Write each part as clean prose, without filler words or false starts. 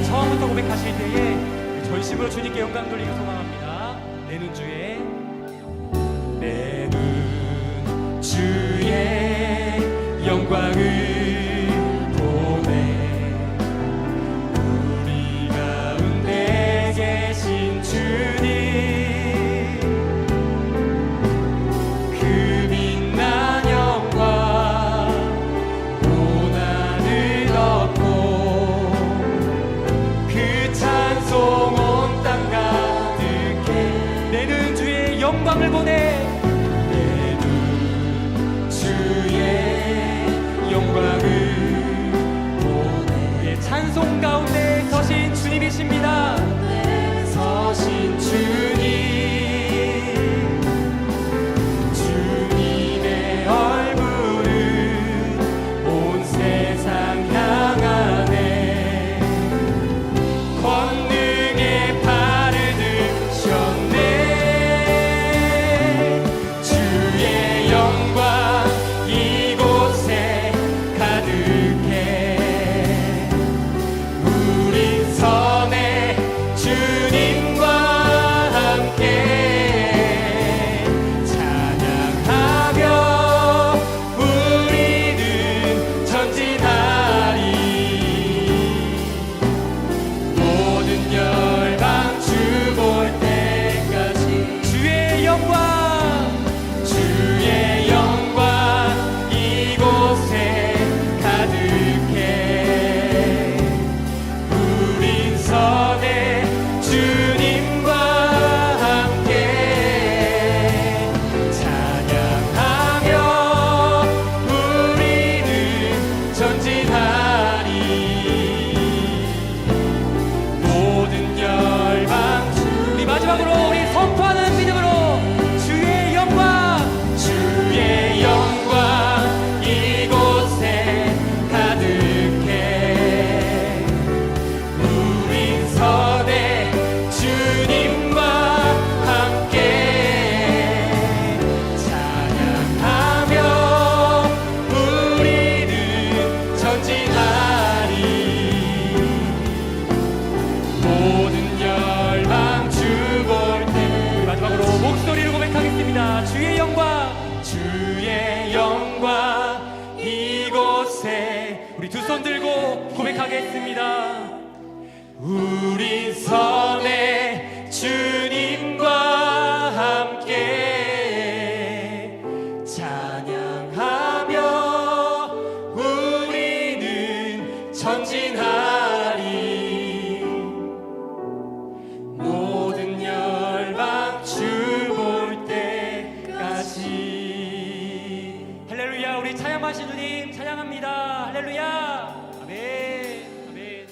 처음부터 고백하실 때에 전심으로 주님께 영광 돌리고 소망합니다. 내 눈 주의, 내 눈 주의 영광을 영광을 보내. 내 눈 주의 영광을 보내. 찬송 가운데 서신 주님이십니다. 서신 주님, 주님의 얼굴은 온 세상 향하네. 권능의 발을 드셨네. 주의 영광, 주의 영광 이곳에. 우리 두 손 들고 고백하겠습니다. 우리 선에 주님과 함께 찬양하며 우리는 전진하리. 모든 열방 주 할렐루야. 우리 찬양하신 주님 찬양합니다. 할렐루야. 아멘. 아멘.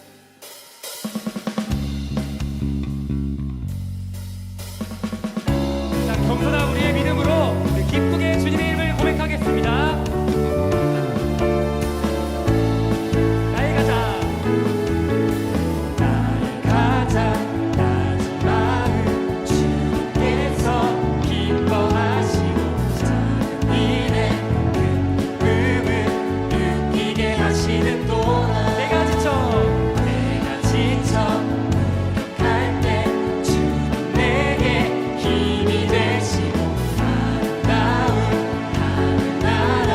자, 겸손한 우리의 믿음으로 기쁘게 주님의 이름을 고백하겠습니다. 나의 가자, 나의 가자, 낮은 마음 주님께서 기뻐하시고 작은 일에 하시는 동안 내가 지쳐 무력할 때 주님 내게 힘이 되시고 아름다운 하늘나라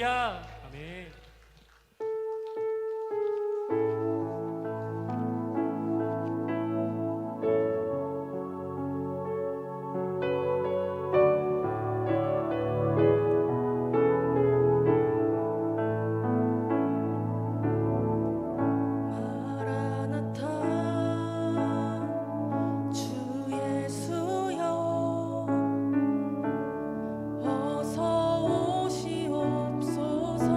할렐루야. 아멘. 어서 오시옵소서.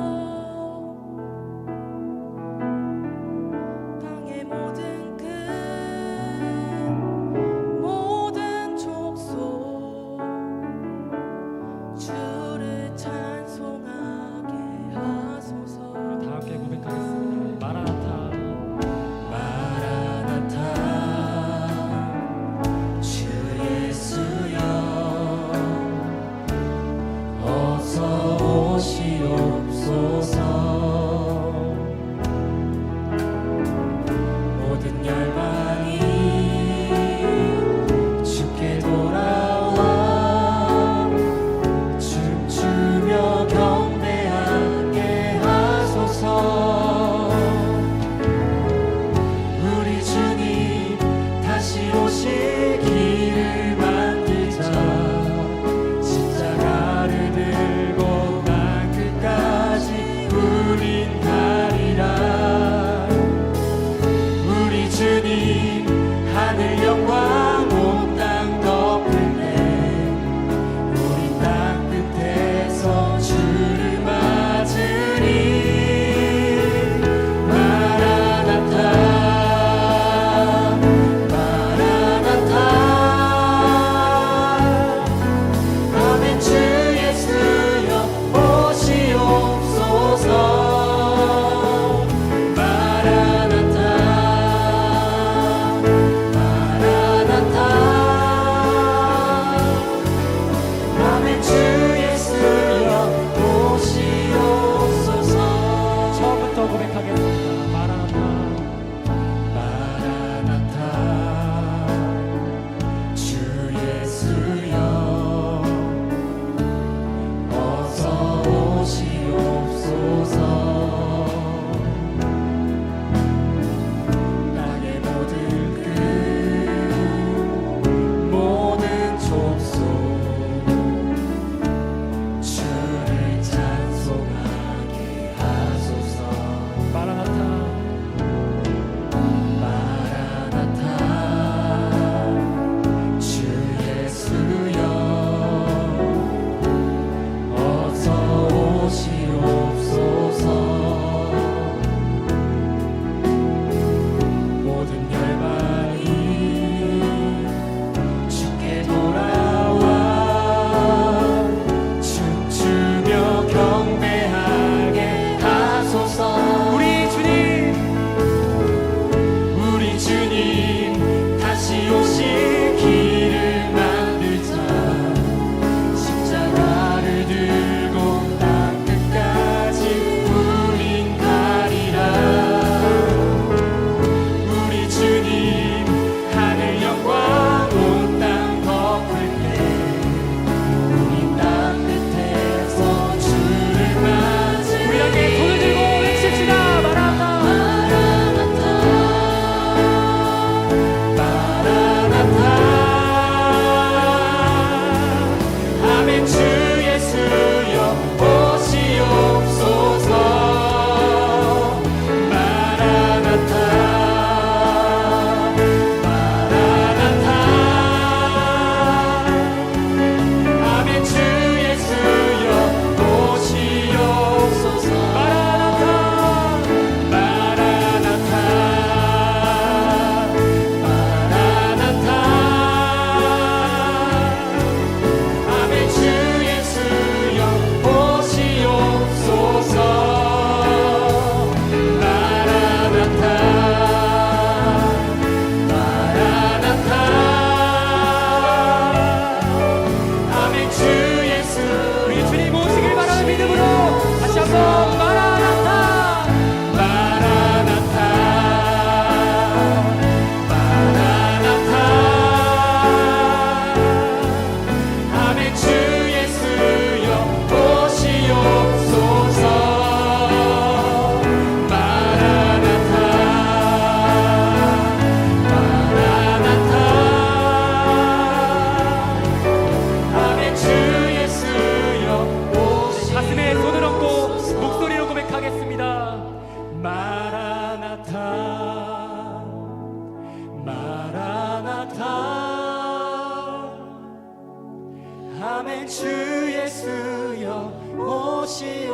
예수여 오시옵소서.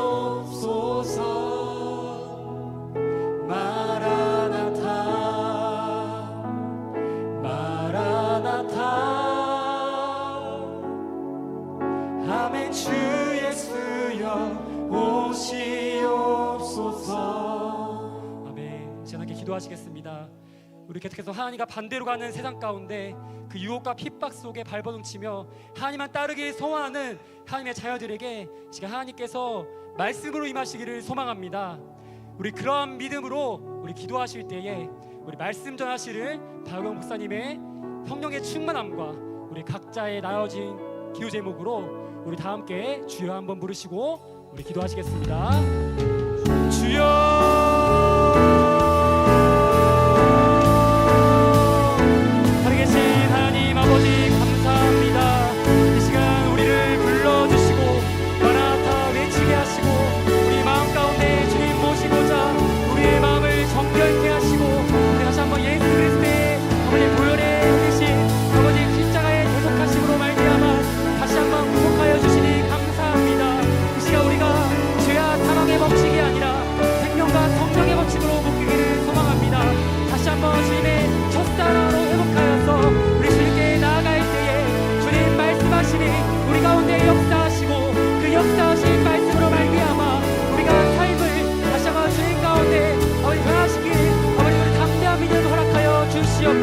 마라나타 마라나타. 아멘. 주 예수여 오시옵소서. 아멘. 이제 함께 기도하시겠습니다. 우리 계속해서 하나님과 반대로 가는 세상 가운데 그 유혹과 핍박 속에 발버둥치며 하나님만 따르기를 소원하는 하나님의 자녀들에게 지금 하나님께서 말씀으로 임하시기를 소망합니다. 우리 그러한 믿음으로 우리 기도하실 때에 우리 말씀 전하시를 박영 목사님의 성령의 충만함과 우리 각자의 나눠진 기도 제목으로 우리 다 함께 주여 한번 부르시고 우리 기도하시겠습니다. 주여.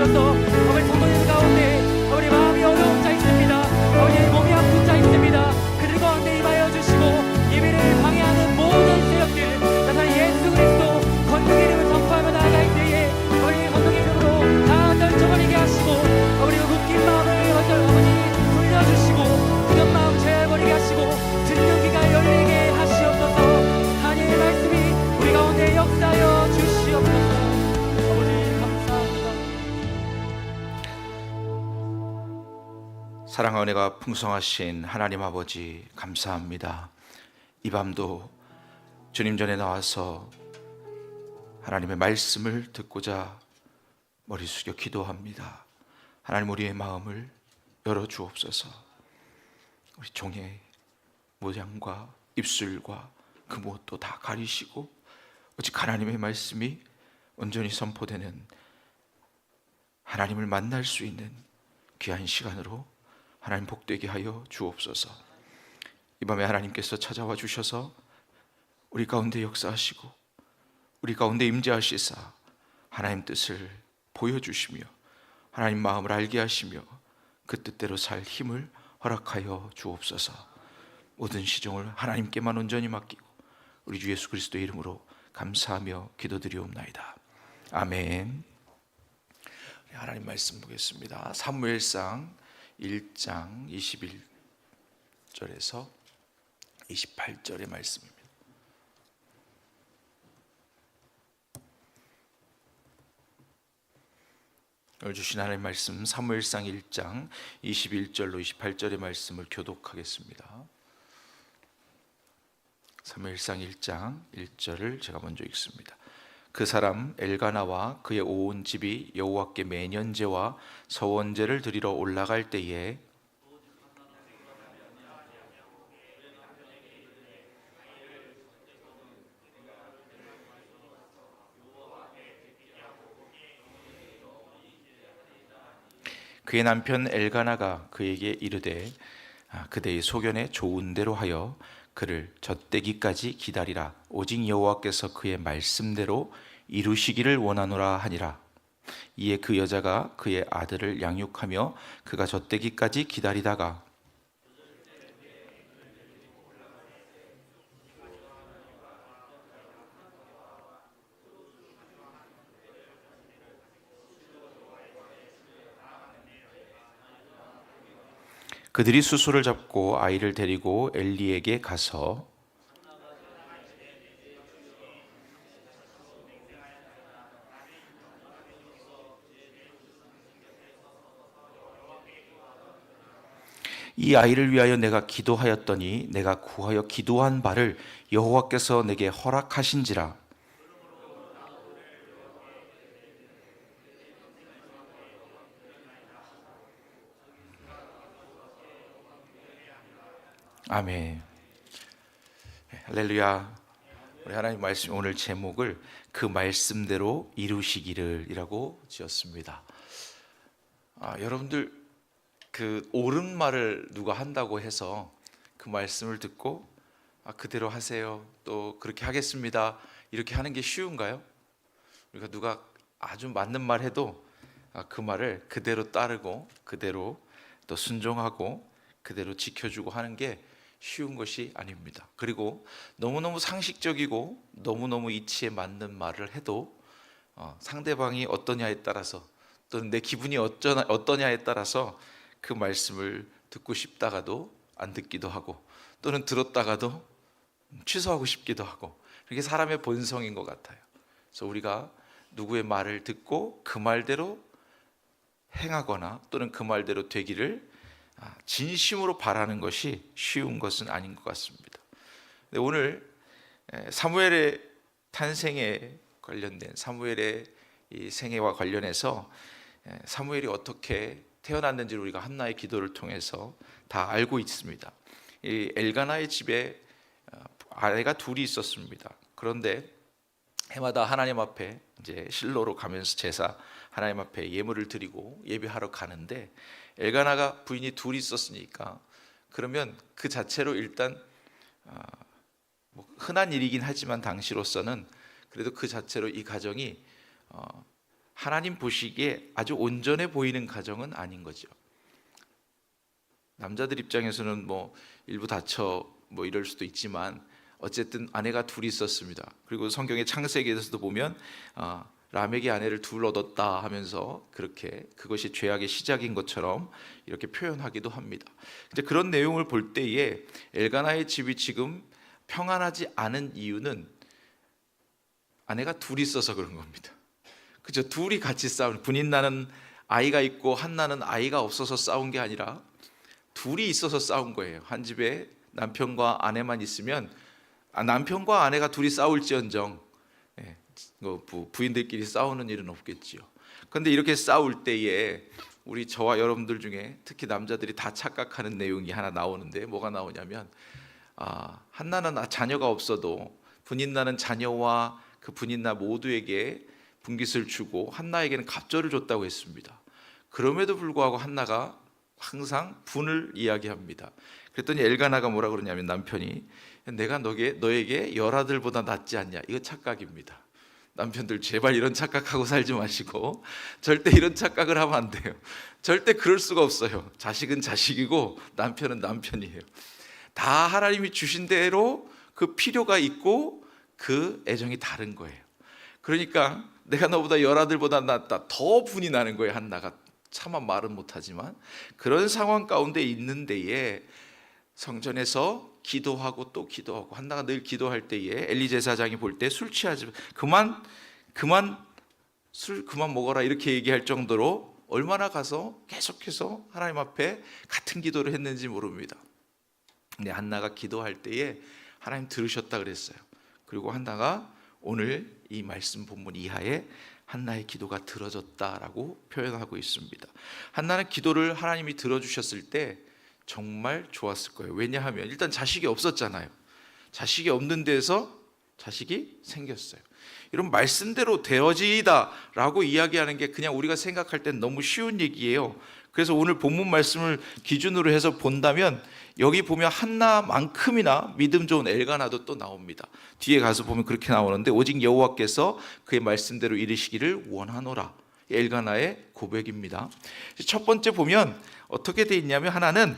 어머니 성도님 가운데 어머니 마음이 어려운 자 있습니다. 어머니 몸이 아픈 자 있습니다. 그들 가운데 임하여 주시고 예배를 방해하는 모든 세력들 나타난 예수 그리스도 권능의 이름을 선포하며 나아갈 때에 어머니 권능의 이름으로 다 떨쳐버리게 하시고 어머니 묶인 마음을 어머니 풀려주시고 굳은 마음 제어버리게 하시고 듣는 귀가 열리게 하시옵소서. 하나님의 말씀이 우리 가운데 역사하여 주시옵소서. 사랑과 은혜가 풍성하신 하나님 아버지 감사합니다. 이 밤도 주님 전에 나와서 하나님의 말씀을 듣고자 머리 숙여 기도합니다. 하나님 우리의 마음을 열어주옵소서. 우리 종의 모양과 입술과 그 무엇도 다 가리시고 오직 하나님의 말씀이 온전히 선포되는 하나님을 만날 수 있는 귀한 시간으로 하나님 복되게 하여 주옵소서. 이 밤에 하나님께서 찾아와 주셔서 우리 가운데 역사하시고 우리 가운데 임재하시사 하나님 뜻을 보여주시며 하나님 마음을 알게 하시며 그 뜻대로 살 힘을 허락하여 주옵소서. 모든 시종을 하나님께만 온전히 맡기고 우리 주 예수 그리스도의 이름으로 감사하며 기도드리옵나이다. 아멘. 하나님 말씀 보겠습니다. 사무엘상 1장 21절에서 28절의 말씀입니다. 오늘 주신 하나님의 말씀 사무엘상 1장 21절로 28절의 말씀을 교독하겠습니다. 사무엘상 1장 1절을 제가 먼저 읽습니다. 그 사람 엘가나와 그의 온 집이 여호와께 매년제와 서원제를 드리러 올라갈 때에 그의 남편 엘가나가 그에게 이르되 그대의 소견에 좋은 대로 하여 그를 젖대기까지 기다리라. 오직 여호와께서 그의 말씀대로 이루시기를 원하노라 하니라. 이에 그 여자가 그의 아들을 양육하며 그가 젖대기까지 기다리다가 그들이 수소를 잡고 아이를 데리고 엘리에게 가서 이 아이를 위하여 내가 기도하였더니 내가 구하여 기도한 바를 여호와께서 내게 허락하신지라. 아멘. 할렐루야. 우리 하나님 말씀 오늘 제목을 그 말씀대로 이루시기를이라고 지었습니다. 여러분들 그 옳은 말을 누가 한다고 해서 그 말씀을 듣고 그대로 하세요, 또 그렇게 하겠습니다, 이렇게 하는 게 쉬운가요? 우리가 누가 아주 맞는 말 해도 그 말을 그대로 따르고 그대로 또 순종하고 그대로 지켜주고 하는 게 쉬운 것이 아닙니다. 그리고 너무너무 상식적이고 너무너무 이치에 맞는 말을 해도 상대방이 어떠냐에 따라서 또는 내 기분이 어떠냐에 따라서 그 말씀을 듣고 싶다가도 안 듣기도 하고 또는 들었다가도 취소하고 싶기도 하고, 그게 사람의 본성인 것 같아요. 그래서 우리가 누구의 말을 듣고 그 말대로 행하거나 또는 그 말대로 되기를 진심으로 바라는 것이 쉬운 것은 아닌 것 같습니다. 근데 오늘 사무엘의 탄생에 관련된 사무엘의 이 생애와 관련해서 사무엘이 어떻게 태어났는지를 우리가 한나의 기도를 통해서 다 알고 있습니다. 이 엘가나의 집에 아내가 둘이 있었습니다. 그런데 해마다 하나님 앞에 이제 실로로 가면서 제사 하나님 앞에 예물을 드리고 예배하러 가는데, 엘가나가 부인이 둘이 있었으니까 그러면 그 자체로 일단 흔한 일이긴 하지만 당시로서는 그래도 그 자체로 이 가정이 하나님 보시기에 아주 온전해 보이는 가정은 아닌 거죠. 남자들 입장에서는 뭐 일부 다쳐 뭐 이럴 수도 있지만 어쨌든 아내가 둘이 있었습니다. 그리고 성경의 창세기에서도 보면 라멕이 아내를 둘 얻었다 하면서 그렇게 그것이 죄악의 시작인 것처럼 이렇게 표현하기도 합니다. 이제 그런 내용을 볼 때에 엘가나의 집이 지금 평안하지 않은 이유는 아내가 둘이 있어서 그런 겁니다. 그죠? 둘이 같이 싸우는, 분인나는 아이가 있고 한나는 아이가 없어서 싸운 게 아니라 둘이 있어서 싸운 거예요. 한 집에 남편과 아내만 있으면 남편과 아내가 둘이 싸울지언정 부인들끼리 싸우는 일은 없겠지요. 그런데 이렇게 싸울 때에 우리 저와 여러분들 중에 특히 남자들이 다 착각하는 내용이 하나 나오는데, 뭐가 나오냐면 한나는 자녀가 없어도 분인나는 자녀와 그 분인나 모두에게 분깃을 주고 한나에게는 갑절을 줬다고 했습니다. 그럼에도 불구하고 한나가 항상 분을 이야기합니다. 그랬더니 엘가나가 뭐라 그러냐면, 남편이 내가 너에게 열아들보다 낫지 않냐. 이거 착각입니다. 남편들 제발 이런 착각하고 살지 마시고 절대 이런 착각을 하면 안 돼요. 절대 그럴 수가 없어요. 자식은 자식이고 남편은 남편이에요. 다 하나님이 주신 대로 그 필요가 있고 그 애정이 다른 거예요. 그러니까 내가 너보다 열아들보다 낫다, 더 분이 나는 거예요. 한나가 차마 말은 못하지만 그런 상황 가운데 있는 데에 성전에서 기도하고 또 기도하고, 한나가 늘 기도할 때에 엘리 제사장이 볼 때 술 취하지 술 그만 먹어라 이렇게 얘기할 정도로 얼마나 가서 계속해서 하나님 앞에 같은 기도를 했는지 모릅니다. 근데 한나가 기도할 때에 하나님 들으셨다 그랬어요. 그리고 한나가 오늘 이 말씀 본문 이하에 한나의 기도가 들어졌다라고 표현하고 있습니다. 한나는 기도를 하나님이 들어주셨을 때 정말 좋았을 거예요. 왜냐하면 일단 자식이 없었잖아요. 자식이 없는 데서 자식이 생겼어요. 이런 말씀대로 되어지다라고 이야기하는 게 그냥 우리가 생각할 땐 너무 쉬운 얘기예요. 그래서 오늘 본문 말씀을 기준으로 해서 본다면 여기 보면 한나만큼이나 믿음 좋은 엘가나도 또 나옵니다. 뒤에 가서 보면 그렇게 나오는데, 오직 여호와께서 그의 말씀대로 이르시기를 원하노라. 엘가나의 고백입니다. 첫 번째 보면 어떻게 돼 있냐면, 하나는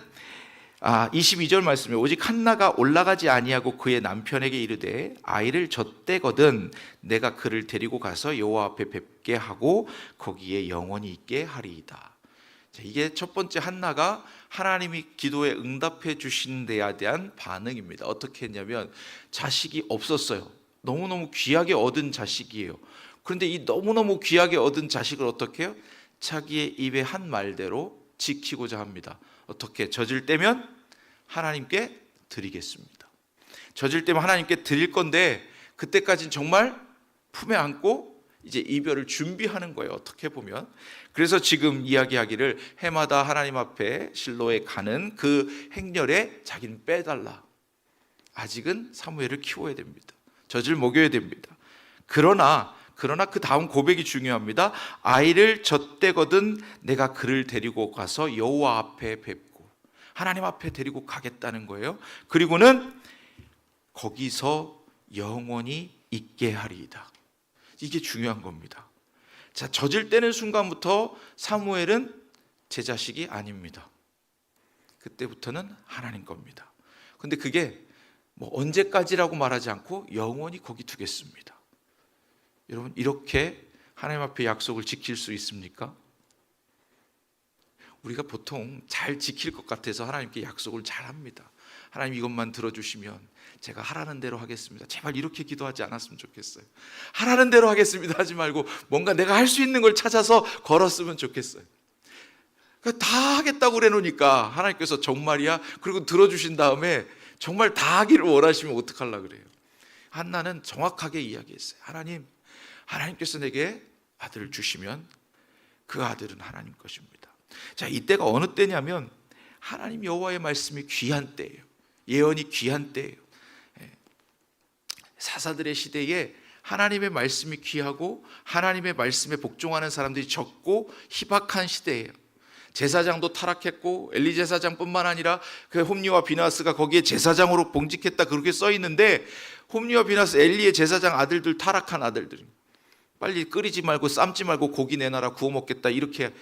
22절 말씀에 오직 한나가 올라가지 아니하고 그의 남편에게 이르되 아이를 젖대거든 내가 그를 데리고 가서 여호와 앞에 뵙게 하고 거기에 영원히 있게 하리이다. 이게 첫 번째 한나가 하나님이 기도에 응답해 주신 데에 대한 반응입니다. 어떻게 했냐면, 자식이 없었어요. 너무너무 귀하게 얻은 자식이에요. 그런데 이 너무너무 귀하게 얻은 자식을 어떻게 해요? 자기의 입의 한 말대로 지키고자 합니다. 어떻게? 젖을 때면 하나님께 드리겠습니다. 젖을 때면 하나님께 드릴 건데 그때까지는 정말 품에 안고 이제 이별을 준비하는 거예요, 어떻게 보면. 그래서 지금 이야기하기를 해마다 하나님 앞에 실로에 가는 그 행렬에 자기는 빼달라. 아직은 사무엘을 키워야 됩니다. 젖을 먹여야 됩니다. 그러나 그 다음 고백이 중요합니다. 아이를 젖대거든 내가 그를 데리고 가서 여호와 앞에 뵙고, 하나님 앞에 데리고 가겠다는 거예요. 그리고는 거기서 영원히 있게 하리이다. 이게 중요한 겁니다. 자, 젖을 떼는 순간부터 사무엘은 제 자식이 아닙니다. 그때부터는 하나님 겁니다. 근데 그게 뭐 언제까지라고 말하지 않고 영원히 거기 두겠습니다. 여러분, 이렇게 하나님 앞에 약속을 지킬 수 있습니까? 우리가 보통 잘 지킬 것 같아서 하나님께 약속을 잘 합니다. 하나님 이것만 들어주시면 제가 하라는 대로 하겠습니다. 제발 이렇게 기도하지 않았으면 좋겠어요. 하라는 대로 하겠습니다 하지 말고 뭔가 내가 할 수 있는 걸 찾아서 걸었으면 좋겠어요. 그러니까 다 하겠다고 그래 놓으니까 하나님께서 정말이야? 그리고 들어주신 다음에 정말 다 하기를 원하시면 어떡하려고 그래요? 한나는 정확하게 이야기했어요. 하나님께서 내게 아들을 주시면 그 아들은 하나님 것입니다. 자, 이때가 어느 때냐면 하나님 여호와의 말씀이 귀한 때예요. 예언이 귀한 때예요. 사사들의 시대에 하나님의 말씀이 귀하고 하나님의 말씀에 복종하는 사람들이 적고 희박한 시대예요. 제사장도 타락했고 엘리 제사장뿐만 아니라 그 홈리와 비나스가 거기에 제사장으로 봉직했다 그렇게 써 있는데, 홈리와 비나스 엘리의 제사장 아들들, 타락한 아들들, 빨리 끓이지 말고 삶지 말고 고기 내놔라 구워 먹겠다 이렇게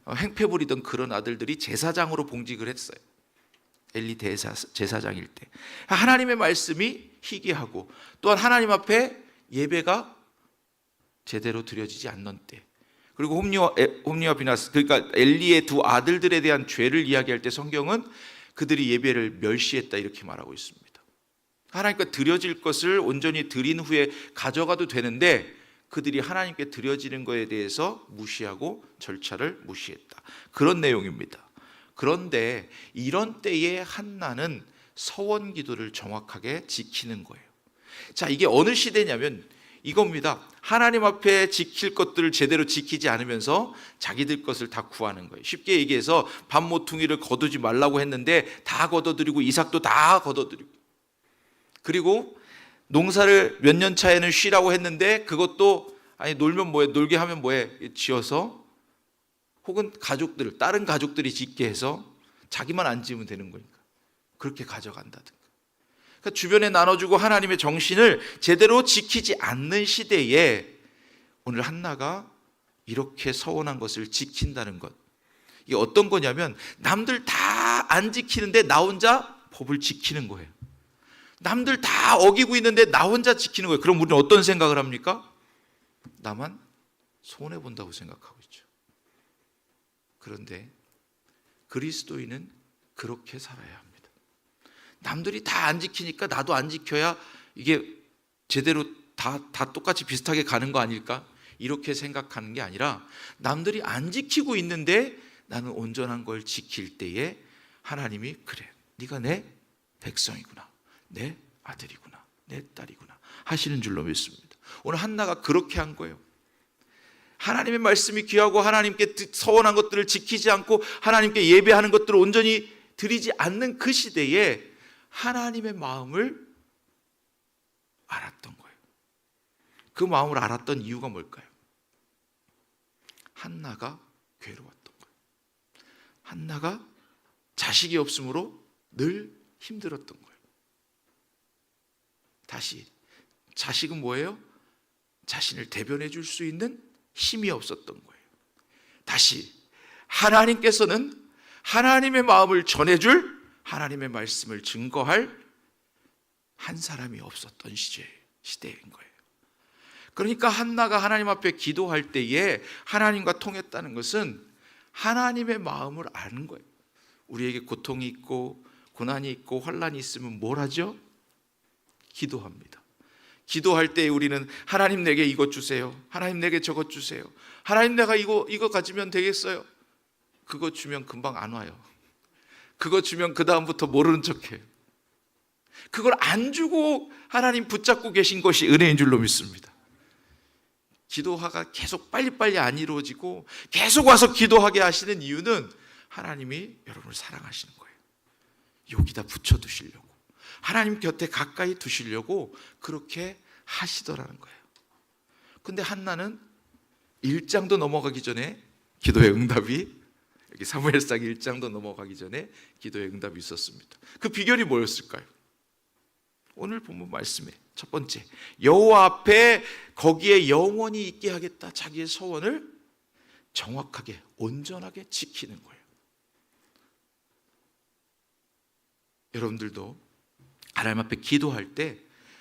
행패 부리던 그런 아들들이 제사장으로 봉직을 했어요. 엘리 제사장일 때 하나님의 말씀이 희귀하고 또한 하나님 앞에 예배가 제대로 드려지지 않는 때, 그리고 홈리와 비나스, 그러니까 엘리의 두 아들들에 대한 죄를 이야기할 때 성경은 그들이 예배를 멸시했다 이렇게 말하고 있습니다. 하나님께 드려질 것을 온전히 드린 후에 가져가도 되는데 그들이 하나님께 드려지는 것에 대해서 무시하고 절차를 무시했다, 그런 내용입니다. 그런데 이런 때에 한나는 서원 기도를 정확하게 지키는 거예요. 자, 이게 어느 시대냐면 이겁니다. 하나님 앞에 지킬 것들을 제대로 지키지 않으면서 자기들 것을 다 구하는 거예요. 쉽게 얘기해서 밥 모퉁이를 거두지 말라고 했는데 다 걷어들이고 이삭도 다 걷어들이고, 그리고 농사를 몇 년 차에는 쉬라고 했는데 그것도 아니 놀면 뭐해, 놀게 하면 뭐해 지어서, 혹은 다른 가족들이 짓게 해서 자기만 안 지으면 되는 거니까 그렇게 가져간다든가. 그러니까 주변에 나눠주고 하나님의 정신을 제대로 지키지 않는 시대에 오늘 한나가 이렇게 서원한 것을 지킨다는 것, 이게 어떤 거냐면 남들 다 안 지키는데 나 혼자 법을 지키는 거예요. 남들 다 어기고 있는데 나 혼자 지키는 거예요. 그럼 우리는 어떤 생각을 합니까? 나만 손해본다고 생각하고 있죠. 그런데 그리스도인은 그렇게 살아야 합니다. 남들이 다 안 지키니까 나도 안 지켜야 이게 제대로 다 똑같이 비슷하게 가는 거 아닐까? 이렇게 생각하는 게 아니라 남들이 안 지키고 있는데 나는 온전한 걸 지킬 때에 하나님이 그래, 네가 내 백성이구나, 내 아들이구나, 내 딸이구나 하시는 줄로 믿습니다. 오늘 한나가 그렇게 한 거예요. 하나님의 말씀이 귀하고 하나님께 서원한 것들을 지키지 않고 하나님께 예배하는 것들을 온전히 드리지 않는 그 시대에 하나님의 마음을 알았던 거예요. 그 마음을 알았던 이유가 뭘까요? 한나가 괴로웠던 거예요. 한나가 자식이 없으므로 늘 힘들었던 거예요. 다시, 자식은 뭐예요? 자신을 대변해 줄 수 있는 힘이 없었던 거예요. 다시, 하나님께서는 하나님의 마음을 전해줄, 하나님의 말씀을 증거할 한 사람이 없었던 시대인 거예요. 그러니까 한나가 하나님 앞에 기도할 때에 하나님과 통했다는 것은 하나님의 마음을 아는 거예요. 우리에게 고통이 있고 고난이 있고 환난이 있으면 뭘 하죠? 기도합니다. 기도할 때 우리는 하나님 내게 이것 주세요, 하나님 내게 저것 주세요, 하나님 내가 이거 가지면 되겠어요. 그거 주면 금방 안 와요. 그거 주면 그 다음부터 모르는 척해요. 그걸 안 주고 하나님 붙잡고 계신 것이 은혜인 줄로 믿습니다. 기도가 계속 빨리빨리 안 이루어지고 계속 와서 기도하게 하시는 이유는 하나님이 여러분을 사랑하시는 거예요. 여기다 붙여두시려고, 하나님 곁에 가까이 두시려고 그렇게 하시더라는 거예요. 근데 한나는 1장도 넘어가기 전에 기도의 응답이, 여기 사무엘상 1장도 넘어가기 전에 기도의 응답이 있었습니다. 그 비결이 뭐였을까요? 오늘 본문 말씀에 첫 번째, 여호와 앞에 거기에 영원히 있게 하겠다, 자기의 서원을 정확하게 온전하게 지키는 거예요. 여러분들도 하나님 앞에 기도할 때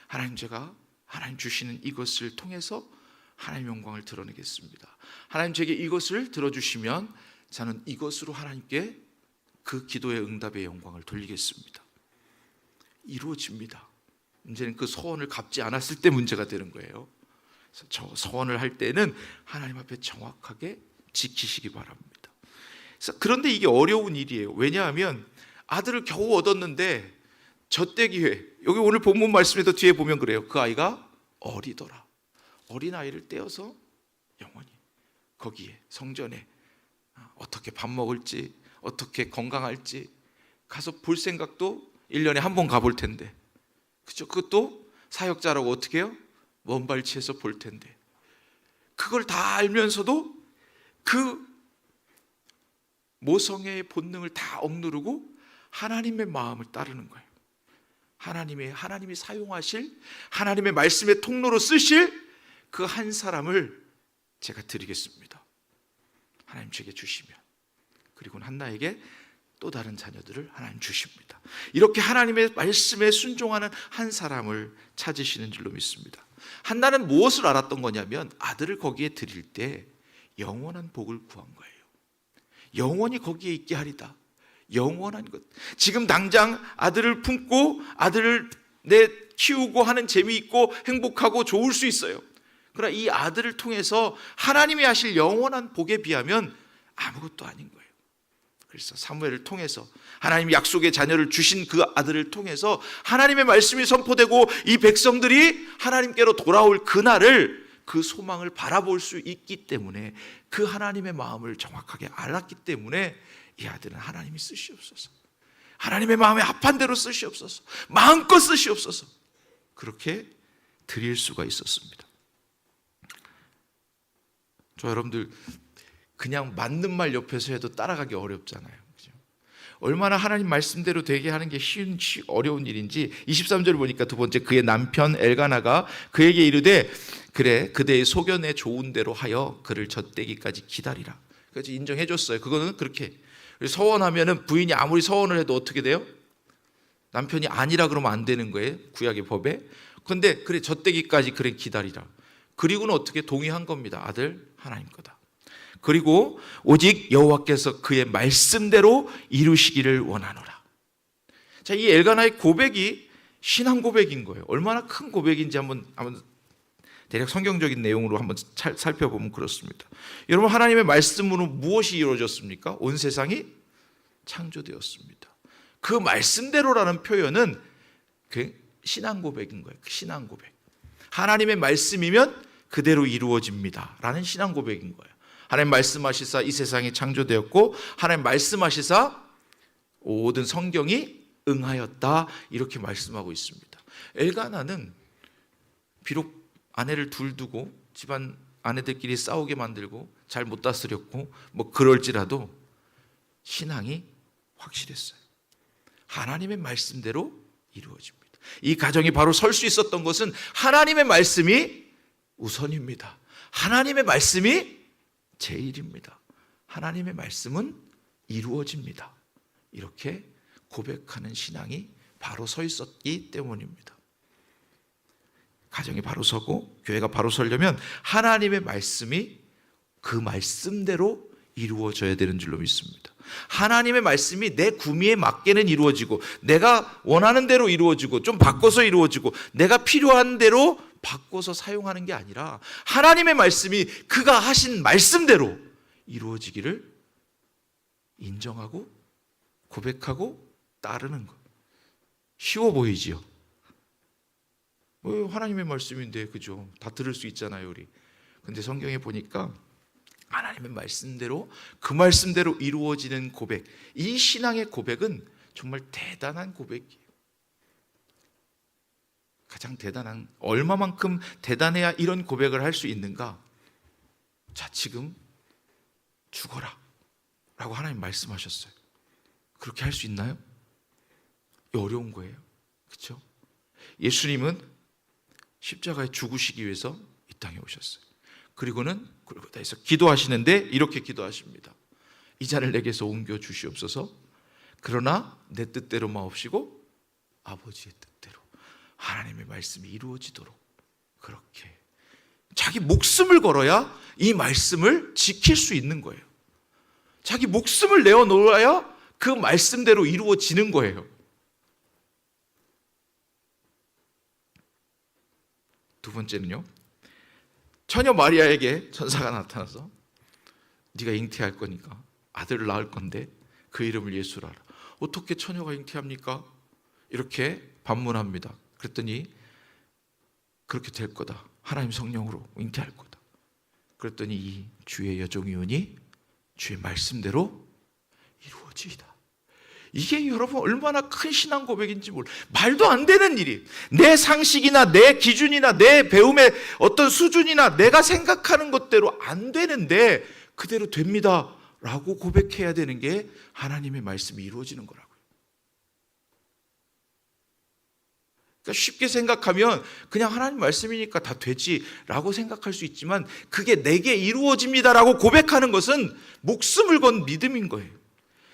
하나님, 제가 하나님 주시는 이것을 통해서 하나님 영광을 드러내겠습니다. 하나님 제게 이것을 들어주시면 저는 이것으로 하나님께 그 기도의 응답의 영광을 돌리겠습니다. 이루어집니다. 문제는 그 소원을 갚지 않았을 때 문제가 되는 거예요. 그래서 저 소원을 할 때는 하나님 앞에 정확하게 지키시기 바랍니다. 그런데 이게 어려운 일이에요. 왜냐하면 아들을 겨우 얻었는데 젖대기회, 여기 오늘 본문 말씀에도 뒤에 보면 그래요. 그 아이가 어리더라. 어린 아이를 떼어서 영원히 거기에 성전에 어떻게 밥 먹을지, 어떻게 건강할지 가서 볼 생각도 1년에 한 번 가볼 텐데, 그죠? 그것도 사역자라고 어떻게 해요? 먼발치에서 볼 텐데, 그걸 다 알면서도 그 모성애의 본능을 다 억누르고 하나님의 마음을 따르는 거예요. 하나님이 사용하실, 하나님의 말씀의 통로로 쓰실 그 한 사람을 제가 드리겠습니다. 하나님 제게 주시면. 그리고 한나에게 또 다른 자녀들을 하나님 주십니다. 이렇게 하나님의 말씀에 순종하는 한 사람을 찾으시는 줄로 믿습니다. 한나는 무엇을 알았던 거냐면 아들을 거기에 드릴 때 영원한 복을 구한 거예요. 영원히 거기에 있게 하리다. 영원한 것. 지금 당장 아들을 품고 아들을 키우고 하는 재미있고 행복하고 좋을 수 있어요. 그러나 이 아들을 통해서 하나님이 하실 영원한 복에 비하면 아무것도 아닌 거예요. 그래서 사무엘을 통해서 하나님이 약속의 자녀를 주신 그 아들을 통해서 하나님의 말씀이 선포되고 이 백성들이 하나님께로 돌아올 그날을, 그 소망을 바라볼 수 있기 때문에, 그 하나님의 마음을 정확하게 알았기 때문에 이 아들은 하나님이 쓰시옵소서, 하나님의 마음에 합한 대로 쓰시옵소서, 마음껏 쓰시옵소서, 그렇게 드릴 수가 있었습니다. 저 여러분들 그냥 맞는 말 옆에서 해도 따라가기 어렵잖아요. 그죠? 얼마나 하나님 말씀대로 되게 하는 게 어려운 일인지 23절 보니까 두 번째, 그의 남편 엘가나가 그에게 이르되 그래 그대의 소견에 좋은 대로 하여 그를 젖대기까지 기다리라. 그래서 인정해 줬어요. 그거는 그렇게 서원하면은 부인이 아무리 서원을 해도 어떻게 돼요? 남편이 아니라 그러면 안 되는 거예요, 구약의 법에. 근데 그래 젖대기까지 그래 기다리라. 그리고는 어떻게 동의한 겁니다. 아들 하나님 거다. 그리고 오직 여호와께서 그의 말씀대로 이루시기를 원하노라. 자, 이 엘가나의 고백이 신앙 고백인 거예요. 얼마나 큰 고백인지 한번 대략 성경적인 내용으로 한번 살펴보면 그렇습니다. 여러분, 하나님의 말씀으로 무엇이 이루어졌습니까? 온 세상이 창조되었습니다. 그 말씀대로라는 표현은 그 신앙 고백인 거예요. 그 신앙 고백. 하나님의 말씀이면 그대로 이루어집니다 라는 신앙 고백인 거예요. 하나님 말씀하시사 이 세상이 창조되었고 하나님 말씀하시사 모든 성경이 응하였다, 이렇게 말씀하고 있습니다. 엘가나는 비록 아내를 둘 두고 집안 아내들끼리 싸우게 만들고 잘 못 다스렸고 뭐 그럴지라도 신앙이 확실했어요. 하나님의 말씀대로 이루어집니다. 이 가정이 바로 설 수 있었던 것은 하나님의 말씀이 우선입니다. 하나님의 말씀이 제일입니다. 하나님의 말씀은 이루어집니다. 이렇게 고백하는 신앙이 바로 서 있었기 때문입니다. 가정이 바로 서고 교회가 바로 서려면 하나님의 말씀이 그 말씀대로 이루어져야 되는 줄로 믿습니다. 하나님의 말씀이 내 구미에 맞게는 이루어지고 내가 원하는 대로 이루어지고 좀 바꿔서 이루어지고 내가 필요한 대로 바꿔서 사용하는 게 아니라 하나님의 말씀이 그가 하신 말씀대로 이루어지기를 인정하고 고백하고 따르는 것. 쉬워 보이지요? 하나님의 말씀인데, 그죠? 다 들을 수 있잖아요, 우리. 근데 성경에 보니까 하나님의 말씀대로 그 말씀대로 이루어지는 고백, 이 신앙의 고백은 정말 대단한 고백이에요. 가장 대단한, 얼마만큼 대단해야 이런 고백을 할 수 있는가? 자, 지금 죽어라 라고 하나님 말씀하셨어요. 그렇게 할 수 있나요? 어려운 거예요. 그렇죠? 예수님은 십자가에 죽으시기 위해서 이 땅에 오셨어요. 그리고는 골고다에서 기도하시는데 이렇게 기도하십니다. 이 잔을 내게서 옮겨 주시옵소서. 그러나 내 뜻대로 마옵시고 아버지의 뜻대로, 하나님의 말씀이 이루어지도록, 그렇게 자기 목숨을 걸어야 이 말씀을 지킬 수 있는 거예요. 자기 목숨을 내어놓아야 그 말씀대로 이루어지는 거예요. 두 번째는요, 처녀 마리아에게 천사가 나타나서 네가 잉태할 거니까 아들을 낳을 건데 그 이름을 예수라 하라. 어떻게 처녀가 잉태합니까? 이렇게 반문합니다. 그랬더니 그렇게 될 거다. 하나님 성령으로 잉태할 거다. 그랬더니 이 주의 여종이오니 주의 말씀대로 이루어지이다. 이게 여러분 얼마나 큰 신앙 고백인지 몰라요. 말도 안 되는 일이, 내 상식이나 내 기준이나 내 배움의 어떤 수준이나 내가 생각하는 것대로 안 되는데 그대로 됩니다 라고 고백해야 되는 게 하나님의 말씀이 이루어지는 거라고요. 그러니까 쉽게 생각하면 그냥 하나님 말씀이니까 다 되지라고 생각할 수 있지만, 그게 내게 이루어집니다라고 고백하는 것은 목숨을 건 믿음인 거예요.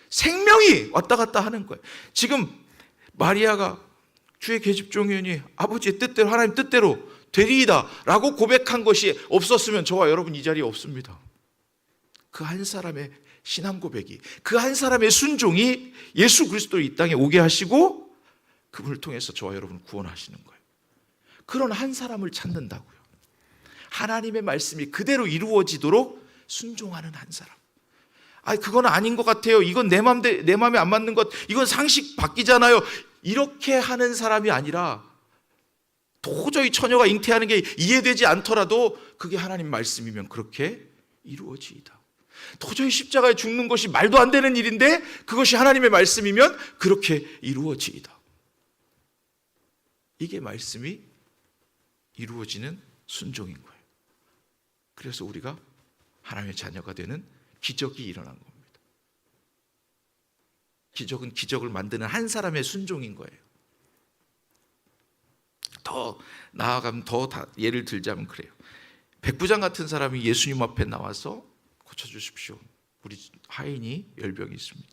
생명이 왔다 갔다 하는 거예요. 지금 마리아가 주의 계집종이오니 아버지의 뜻대로, 하나님 뜻대로 되리이다 라고 고백한 것이 없었으면 저와 여러분 이 자리에 없습니다. 그 한 사람의 신앙 고백이, 그 한 사람의 순종이 예수 그리스도를 이 땅에 오게 하시고 그분을 통해서 저와 여러분을 구원하시는 거예요. 그런 한 사람을 찾는다고요. 하나님의 말씀이 그대로 이루어지도록 순종하는 한 사람. 그건 아닌 것 같아요. 이건 내 맘에 안 맞는 것, 이건 상식 바뀌잖아요. 이렇게 하는 사람이 아니라 도저히 처녀가 잉태하는 게 이해되지 않더라도 그게 하나님 말씀이면 그렇게 이루어지이다. 도저히 십자가에 죽는 것이 말도 안 되는 일인데 그것이 하나님의 말씀이면 그렇게 이루어지이다. 이게 말씀이 이루어지는 순종인 거예요. 그래서 우리가 하나님의 자녀가 되는 기적이 일어난 겁니다. 기적은 기적을 만드는 한 사람의 순종인 거예요. 더 나아가면 더 예를 들자면 그래요. 백부장 같은 사람이 예수님 앞에 나와서 고쳐주십시오. 우리 하인이 열병이 있습니다.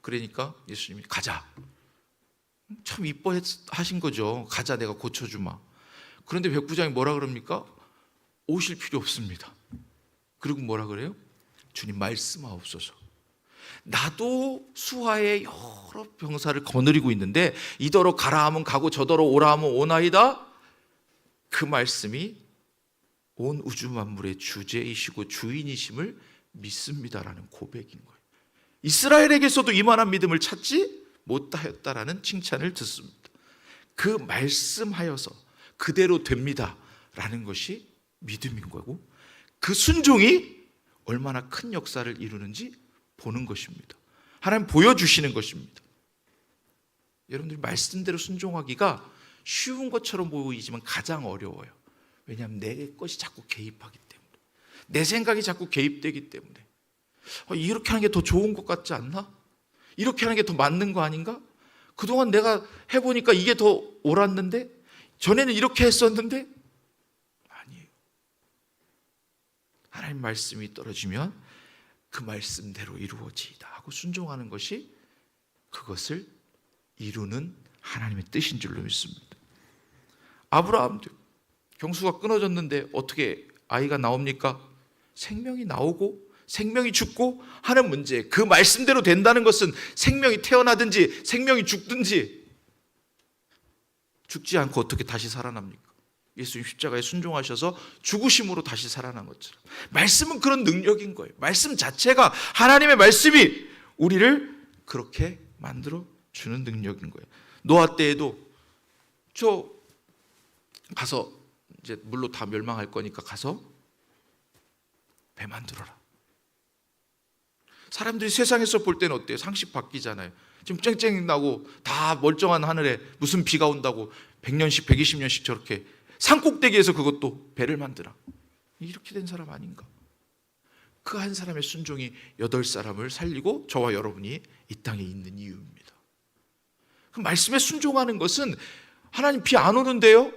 그러니까 예수님이 가자. 참 이뻐하신 거죠. 가자, 내가 고쳐주마. 그런데 백부장이 뭐라 그럽니까? 오실 필요 없습니다. 그리고 뭐라 그래요? 주님 말씀하옵소서. 나도 수하에 여러 병사를 거느리고 있는데 이더러 가라 하면 가고 저더러 오라 하면 오나이다. 그 말씀이 온 우주 만물의 주제이시고 주인이심을 믿습니다라는 고백인 거예요. 이스라엘에게서도 이만한 믿음을 찾지 못하였다라는 칭찬을 듣습니다. 그 말씀하여서 그대로 됩니다라는 것이 믿음인 거고, 그 순종이 얼마나 큰 역사를 이루는지 보는 것입니다. 하나님 보여주시는 것입니다. 여러분들이 말씀대로 순종하기가 쉬운 것처럼 보이지만 가장 어려워요. 왜냐하면 내 것이 자꾸 개입하기 때문에, 내 생각이 자꾸 개입되기 때문에, 이렇게 하는 게 더 좋은 것 같지 않나? 이렇게 하는 게 더 맞는 거 아닌가? 그동안 내가 해보니까 이게 더 옳았는데, 전에는 이렇게 했었는데. 아니에요. 하나님 말씀이 떨어지면 그 말씀대로 이루어지이다 하고 순종하는 것이 그것을 이루는 하나님의 뜻인 줄로 믿습니다. 아브라함도 경수가 끊어졌는데 어떻게 아이가 나옵니까? 생명이 나오고 생명이 죽고 하는 문제, 그 말씀대로 된다는 것은 생명이 태어나든지 생명이 죽든지, 죽지 않고 어떻게 다시 살아납니까? 예수님 십자가에 순종하셔서 죽으심으로 다시 살아난 것처럼 말씀은 그런 능력인 거예요. 말씀 자체가, 하나님의 말씀이 우리를 그렇게 만들어 주는 능력인 거예요. 노아 때에도 저 가서 이제 물로 다 멸망할 거니까 가서 배 만들어라. 사람들이 세상에서 볼 때는 어때요? 상식 바뀌잖아요. 지금 쨍쨍 나고 다 멀쩡한 하늘에 무슨 비가 온다고 100년씩 120년씩 저렇게 산꼭대기에서 그것도 배를 만드라. 이렇게 된 사람 아닌가? 그 한 사람의 순종이 8사람을 살리고 저와 여러분이 이 땅에 있는 이유입니다. 그 말씀에 순종하는 것은 하나님 비 안 오는데요?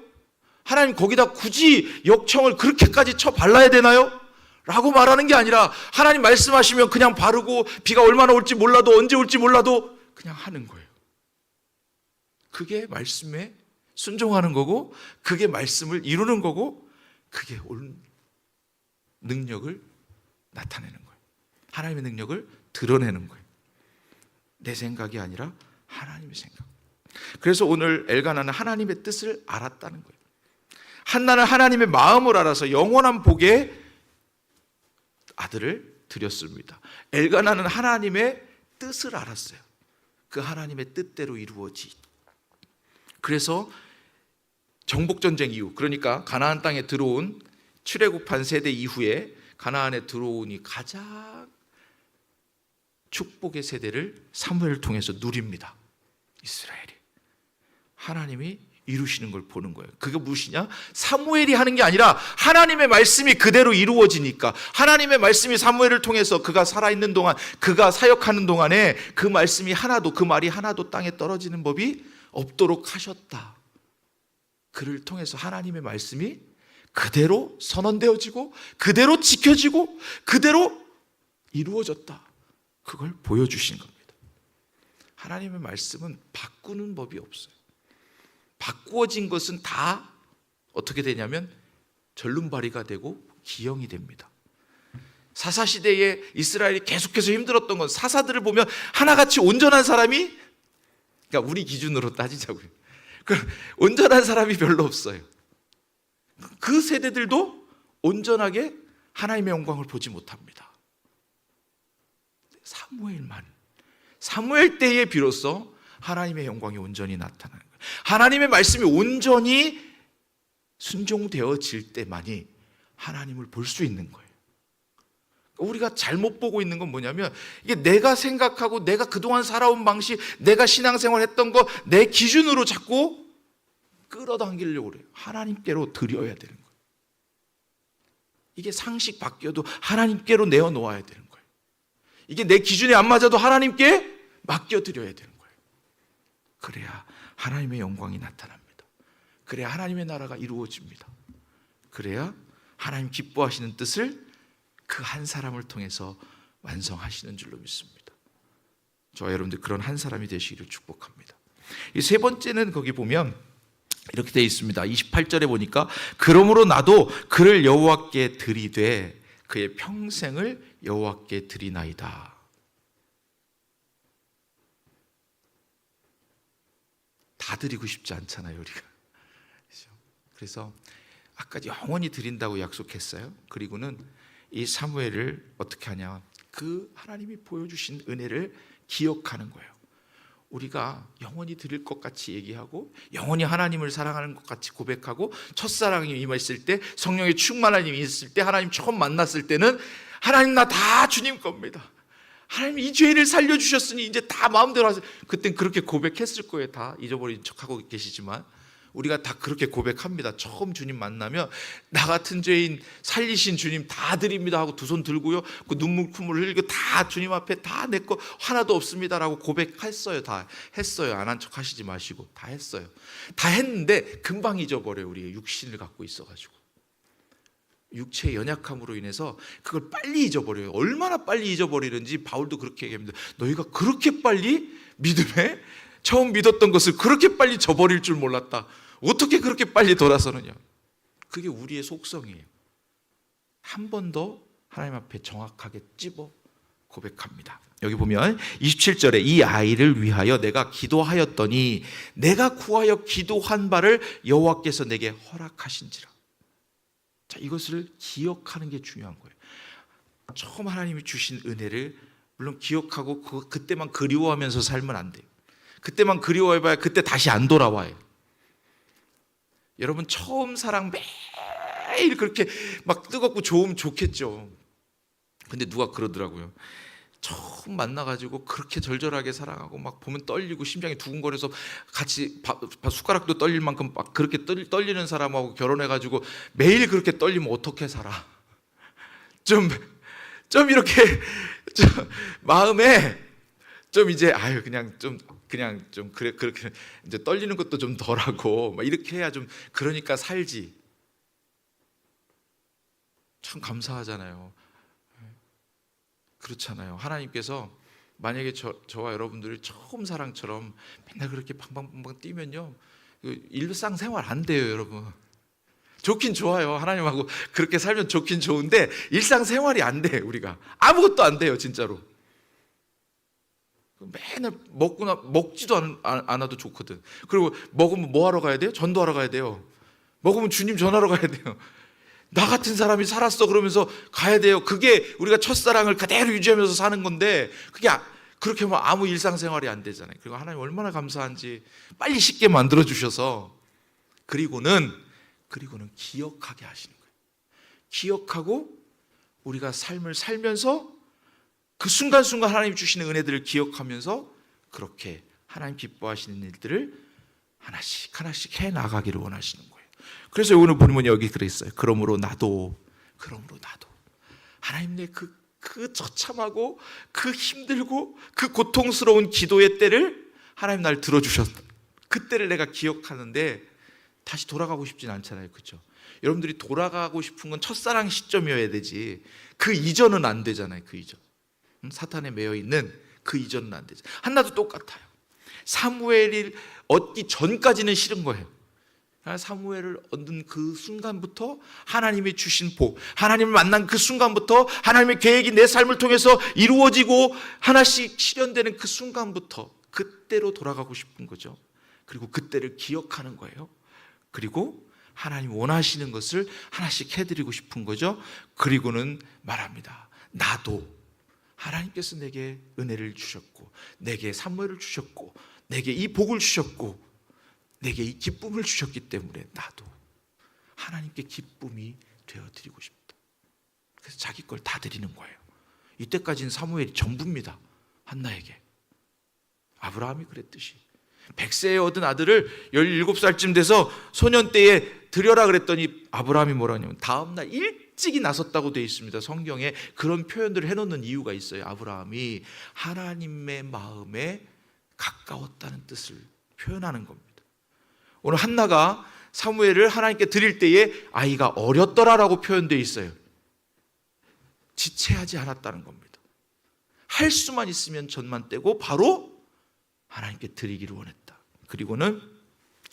하나님 거기다 굳이 역청을 그렇게까지 쳐 발라야 되나요? 라고 말하는 게 아니라 하나님 말씀하시면 그냥 바르고 비가 얼마나 올지 몰라도 언제 올지 몰라도 그냥 하는 거예요. 그게 말씀에 순종하는 거고 그게 말씀을 이루는 거고 그게 옳은 능력을 나타내는 거예요. 하나님의 능력을 드러내는 거예요. 내 생각이 아니라 하나님의 생각. 그래서 오늘 엘가나는 하나님의 뜻을 알았다는 거예요. 한나는 하나님의 마음을 알아서 영원한 복의 아들을 드렸습니다. 엘가나는 하나님의 뜻을 알았어요. 그 하나님의 뜻대로 이루어지. 그래서 정복전쟁 이후, 그러니까 가나안 땅에 들어온 출애굽한 세대 이후에 가나안에 들어오니 가장 축복의 세대를 사무엘을 통해서 누립니다. 이스라엘이. 하나님이 이루시는 걸 보는 거예요. 그게 무엇이냐? 사무엘이 하는 게 아니라 하나님의 말씀이 그대로 이루어지니까 하나님의 말씀이 사무엘을 통해서 그가 살아있는 동안 그가 사역하는 동안에 그 말씀이 하나도 그 말이 하나도 땅에 떨어지는 법이 없도록 하셨다. 그를 통해서 하나님의 말씀이 그대로 선언되어지고 그대로 지켜지고 그대로 이루어졌다. 그걸 보여주신 겁니다. 하나님의 말씀은 바꾸는 법이 없어요. 바꾸어진 것은 다 어떻게 되냐면 절름발이가 되고 기형이 됩니다. 사사시대에 이스라엘이 계속해서 힘들었던 건 사사들을 보면 하나같이 온전한 사람이, 그러니까 우리 기준으로 따지자고요. 온전한 사람이 별로 없어요. 그 세대들도 온전하게 하나님의 영광을 보지 못합니다. 사무엘 때에 비로소 하나님의 영광이 온전히 나타나는 거예요. 하나님의 말씀이 온전히 순종되어질 때만이 하나님을 볼 수 있는 거예요. 우리가 잘못 보고 있는 건 뭐냐면 이게 내가 생각하고 내가 그동안 살아온 방식, 내가 신앙생활 했던 거 내 기준으로 자꾸 끌어당기려고 그래요. 하나님께로 드려야 되는 거예요. 이게 상식 바뀌어도 하나님께로 내어놓아야 되는 거예요. 이게 내 기준에 안 맞아도 하나님께 맡겨드려야 되는 거예요. 그래야 하나님의 영광이 나타납니다. 그래야 하나님의 나라가 이루어집니다. 그래야 하나님 기뻐하시는 뜻을 그 한 사람을 통해서 완성하시는 줄로 믿습니다. 저와 여러분들 그런 한 사람이 되시기를 축복합니다. 이 세 번째는 거기 보면 이렇게 되어 있습니다. 28절에 보니까 그러므로 나도 그를 여호와께 드리되 그의 평생을 여호와께 드리나이다. 다 드리고 싶지 않잖아요, 우리가. 그래서 아까 영원히 드린다고 약속했어요. 그리고는 이 사무엘을 어떻게 하냐? 그 하나님이 보여주신 은혜를 기억하는 거예요. 우리가 영원히 드릴 것 같이 얘기하고 영원히 하나님을 사랑하는 것 같이 고백하고 첫사랑이 임했을 때, 성령의 충만함이 있을 때, 하나님 처음 만났을 때는 하나님 나 다 주님 겁니다. 하나님 이 죄인을 살려주셨으니 이제 다 마음대로 하세요. 그땐 그렇게 고백했을 거예요. 다 잊어버린 척하고 계시지만 우리가 다 그렇게 고백합니다. 처음 주님 만나면 나 같은 죄인 살리신 주님 다 드립니다 하고 두 손 들고요, 그 눈물 콧물 흘리고 다 주님 앞에 다 내 거 하나도 없습니다라고 고백했어요. 다 했어요. 안 한 척 하시지 마시고 다 했어요. 다 했는데 금방 잊어버려요. 우리가 육신을 갖고 있어가지고 육체의 연약함으로 인해서 그걸 빨리 잊어버려요. 얼마나 빨리 잊어버리는지 바울도 그렇게 얘기합니다. 너희가 그렇게 빨리 믿음에 처음 믿었던 것을 그렇게 빨리 저버릴 줄 몰랐다. 어떻게 그렇게 빨리 돌아서느냐. 그게 우리의 속성이에요. 한 번 더 하나님 앞에 정확하게 찝어 고백합니다. 여기 보면 27절에 이 아이를 위하여 내가 기도하였더니 내가 구하여 기도한 바를 여호와께서 내게 허락하신지라. 자, 이것을 기억하는 게 중요한 거예요. 처음 하나님이 주신 은혜를 물론 기억하고 그때만 그리워하면서 살면 안 돼요. 그때만 그리워해봐야 그때 다시 안 돌아와요. 여러분 처음 사랑 매일 그렇게 막 뜨겁고 좋으면 좋겠죠. 근데 누가 그러더라고요. 처음 만나가지고 그렇게 절절하게 사랑하고 막 보면 떨리고 심장이 두근거려서 같이 숟가락도 떨릴 만큼 막 그렇게 떨리는 사람하고 결혼해가지고 매일 그렇게 떨리면 어떻게 살아? 좀 이렇게 좀 마음에 좀 이제 그냥 좀 그렇게 이제 떨리는 것도 좀 덜하고 막 이렇게 해야 좀 그러니까 살지. 참 감사하잖아요. 그렇잖아요. 하나님께서 만약에 저와 여러분들이 처음 사랑처럼 맨날 그렇게 팡팡팡팡 뛰면요, 일상생활 안 돼요, 여러분. 좋긴 좋아요. 하나님하고 그렇게 살면 좋긴 좋은데 일상생활이 안 돼. 우리가 아무것도 안 돼요, 진짜로. 맨날 먹지도 않아도 좋거든. 그리고 먹으면 뭐 하러 가야 돼요? 전도하러 가야 돼요. 먹으면 주님 전하러 가야 돼요. 나 같은 사람이 살았어 그러면서 가야 돼요. 그게 우리가 첫사랑을 그대로 유지하면서 사는 건데 그게 그렇게 하면 아무 일상생활이 안 되잖아요. 그리고 하나님 얼마나 감사한지 빨리 쉽게 만들어 주셔서 그리고는 기억하게 하시는 거예요. 기억하고 우리가 삶을 살면서 그 순간순간 하나님 주시는 은혜들을 기억하면서 그렇게 하나님 기뻐하시는 일들을 하나씩 해 나가기를 원하시는 거예요. 그래서 오늘 보면 여기 그랬어요. 그러므로 나도 하나님 내 그 처참하고 그 힘들고 그 고통스러운 기도의 때를 하나님 날 들어주셨다. 그 때를 내가 기억하는데 다시 돌아가고 싶진 않잖아요, 그렇죠? 여러분들이 돌아가고 싶은 건 첫사랑 시점이어야 되지 그 이전은 안 되잖아요. 그 이전 사탄에 매여 있는 그 이전은 안 되죠. 한나도 똑같아요. 사무엘을 얻기 전까지는 싫은 거예요. 사무엘을 얻는 그 순간부터 하나님이 주신 복, 하나님을 만난 그 순간부터 하나님의 계획이 내 삶을 통해서 이루어지고 하나씩 실현되는 그 순간부터 그때로 돌아가고 싶은 거죠. 그리고 그때를 기억하는 거예요. 그리고 하나님 원하시는 것을 하나씩 해드리고 싶은 거죠. 그리고는 말합니다. 나도 하나님께서 내게 은혜를 주셨고 내게 산물을 주셨고 내게 이 복을 주셨고 내게 이 기쁨을 주셨기 때문에 나도 하나님께 기쁨이 되어드리고 싶다. 그래서 자기 걸 다 드리는 거예요. 이때까지는 사무엘이 전부입니다. 한나에게. 아브라함이 그랬듯이 100세에 얻은 아들을 17살쯤 돼서 소년 때에 드려라 그랬더니 아브라함이 뭐라 하냐면 다음날 일찍이 나섰다고 되어 있습니다. 성경에 그런 표현들을 해놓는 이유가 있어요. 아브라함이 하나님의 마음에 가까웠다는 뜻을 표현하는 겁니다. 오늘 한나가 사무엘을 하나님께 드릴 때에 아이가 어렸더라라고 표현되어 있어요. 지체하지 않았다는 겁니다. 할 수만 있으면 전만 떼고 바로 하나님께 드리기를 원했다. 그리고는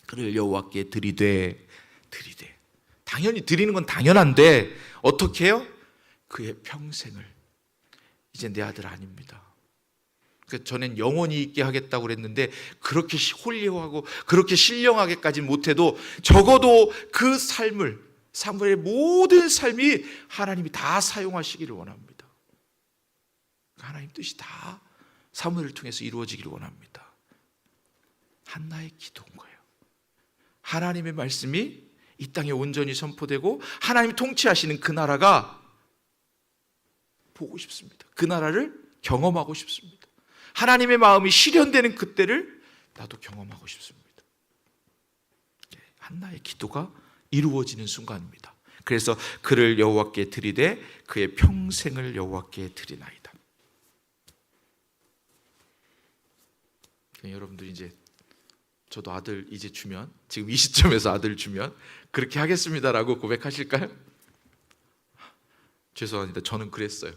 그를 여호와께 드리되 당연히 드리는 건 당연한데 어떻게 해요? 그의 평생을 이제 내 아들 아닙니다. 전엔 영원히 있게 하겠다고 그랬는데 그렇게 홀리하고 그렇게 신령하게까지는 못해도 적어도 그 삶을 사무엘의 모든 삶이 하나님이 다 사용하시기를 원합니다. 하나님 뜻이 다 사무엘을 통해서 이루어지기를 원합니다. 한나의 기도인 거예요. 하나님의 말씀이 이 땅에 온전히 선포되고 하나님이 통치하시는 그 나라가 보고 싶습니다. 그 나라를 경험하고 싶습니다. 하나님의 마음이 실현되는 그때를 나도 경험하고 싶습니다. 한나의 기도가 이루어지는 순간입니다. 그래서 그를 여호와께 드리되 그의 평생을 여호와께 드리나이다. 여러분들 이제 저도 아들 이제 주면 지금 이 시점에서 아들 주면 그렇게 하겠습니다라고 고백하실까요? 죄송합니다. 저는 그랬어요.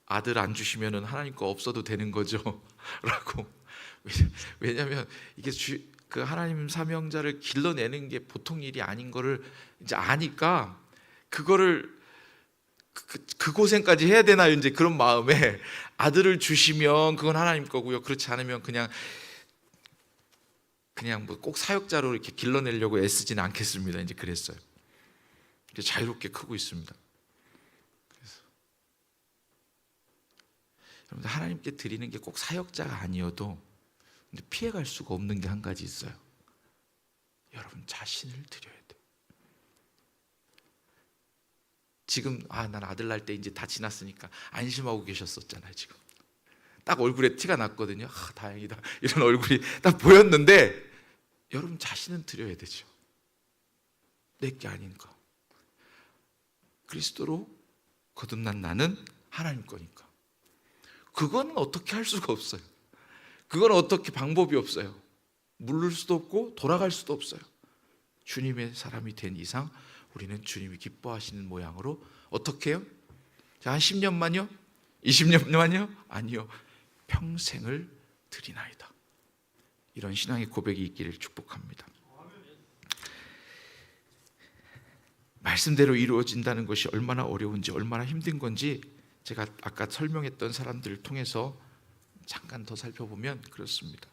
아들 안 주시면은 하나님 거 없어도 되는 거죠. 라고. 왜냐하면 이게 그 하나님 사명자를 길러내는 게 보통 일이 아닌 거를 이제 아니까 그거를 그 고생까지 해야 되나요? 이제 그런 마음에 아들을 주시면 그건 하나님 거고요. 그렇지 않으면 그냥 뭐 꼭 사역자로 이렇게 길러내려고 애쓰지는 않겠습니다. 이제 그랬어요. 이제 자유롭게 크고 있습니다. 여러분들 하나님께 드리는 게 꼭 사역자가 아니어도 근데 피해갈 수가 없는 게 한 가지 있어요. 여러분 자신을 드려야 돼요. 지금 난 아들 날 때 이제 다 지났으니까 안심하고 계셨었잖아요. 지금 딱 얼굴에 티가 났거든요. 다행이다 이런 얼굴이 딱 보였는데 여러분 자신은 드려야 되죠. 내 게 아닌 거. 그리스도로 거듭난 나는 하나님 거니까. 그거는 어떻게 할 수가 없어요. 그건 어떻게 방법이 없어요. 물을 수도 없고 돌아갈 수도 없어요. 주님의 사람이 된 이상 우리는 주님이 기뻐하시는 모양으로 어떻게 해요? 자, 한 10년만요? 20년만요? 아니요. 평생을 드리나이다. 이런 신앙의 고백이 있기를 축복합니다. 말씀대로 이루어진다는 것이 얼마나 어려운지, 얼마나 힘든 건지 제가 아까 설명했던 사람들을 통해서 잠깐 더 살펴보면 그렇습니다.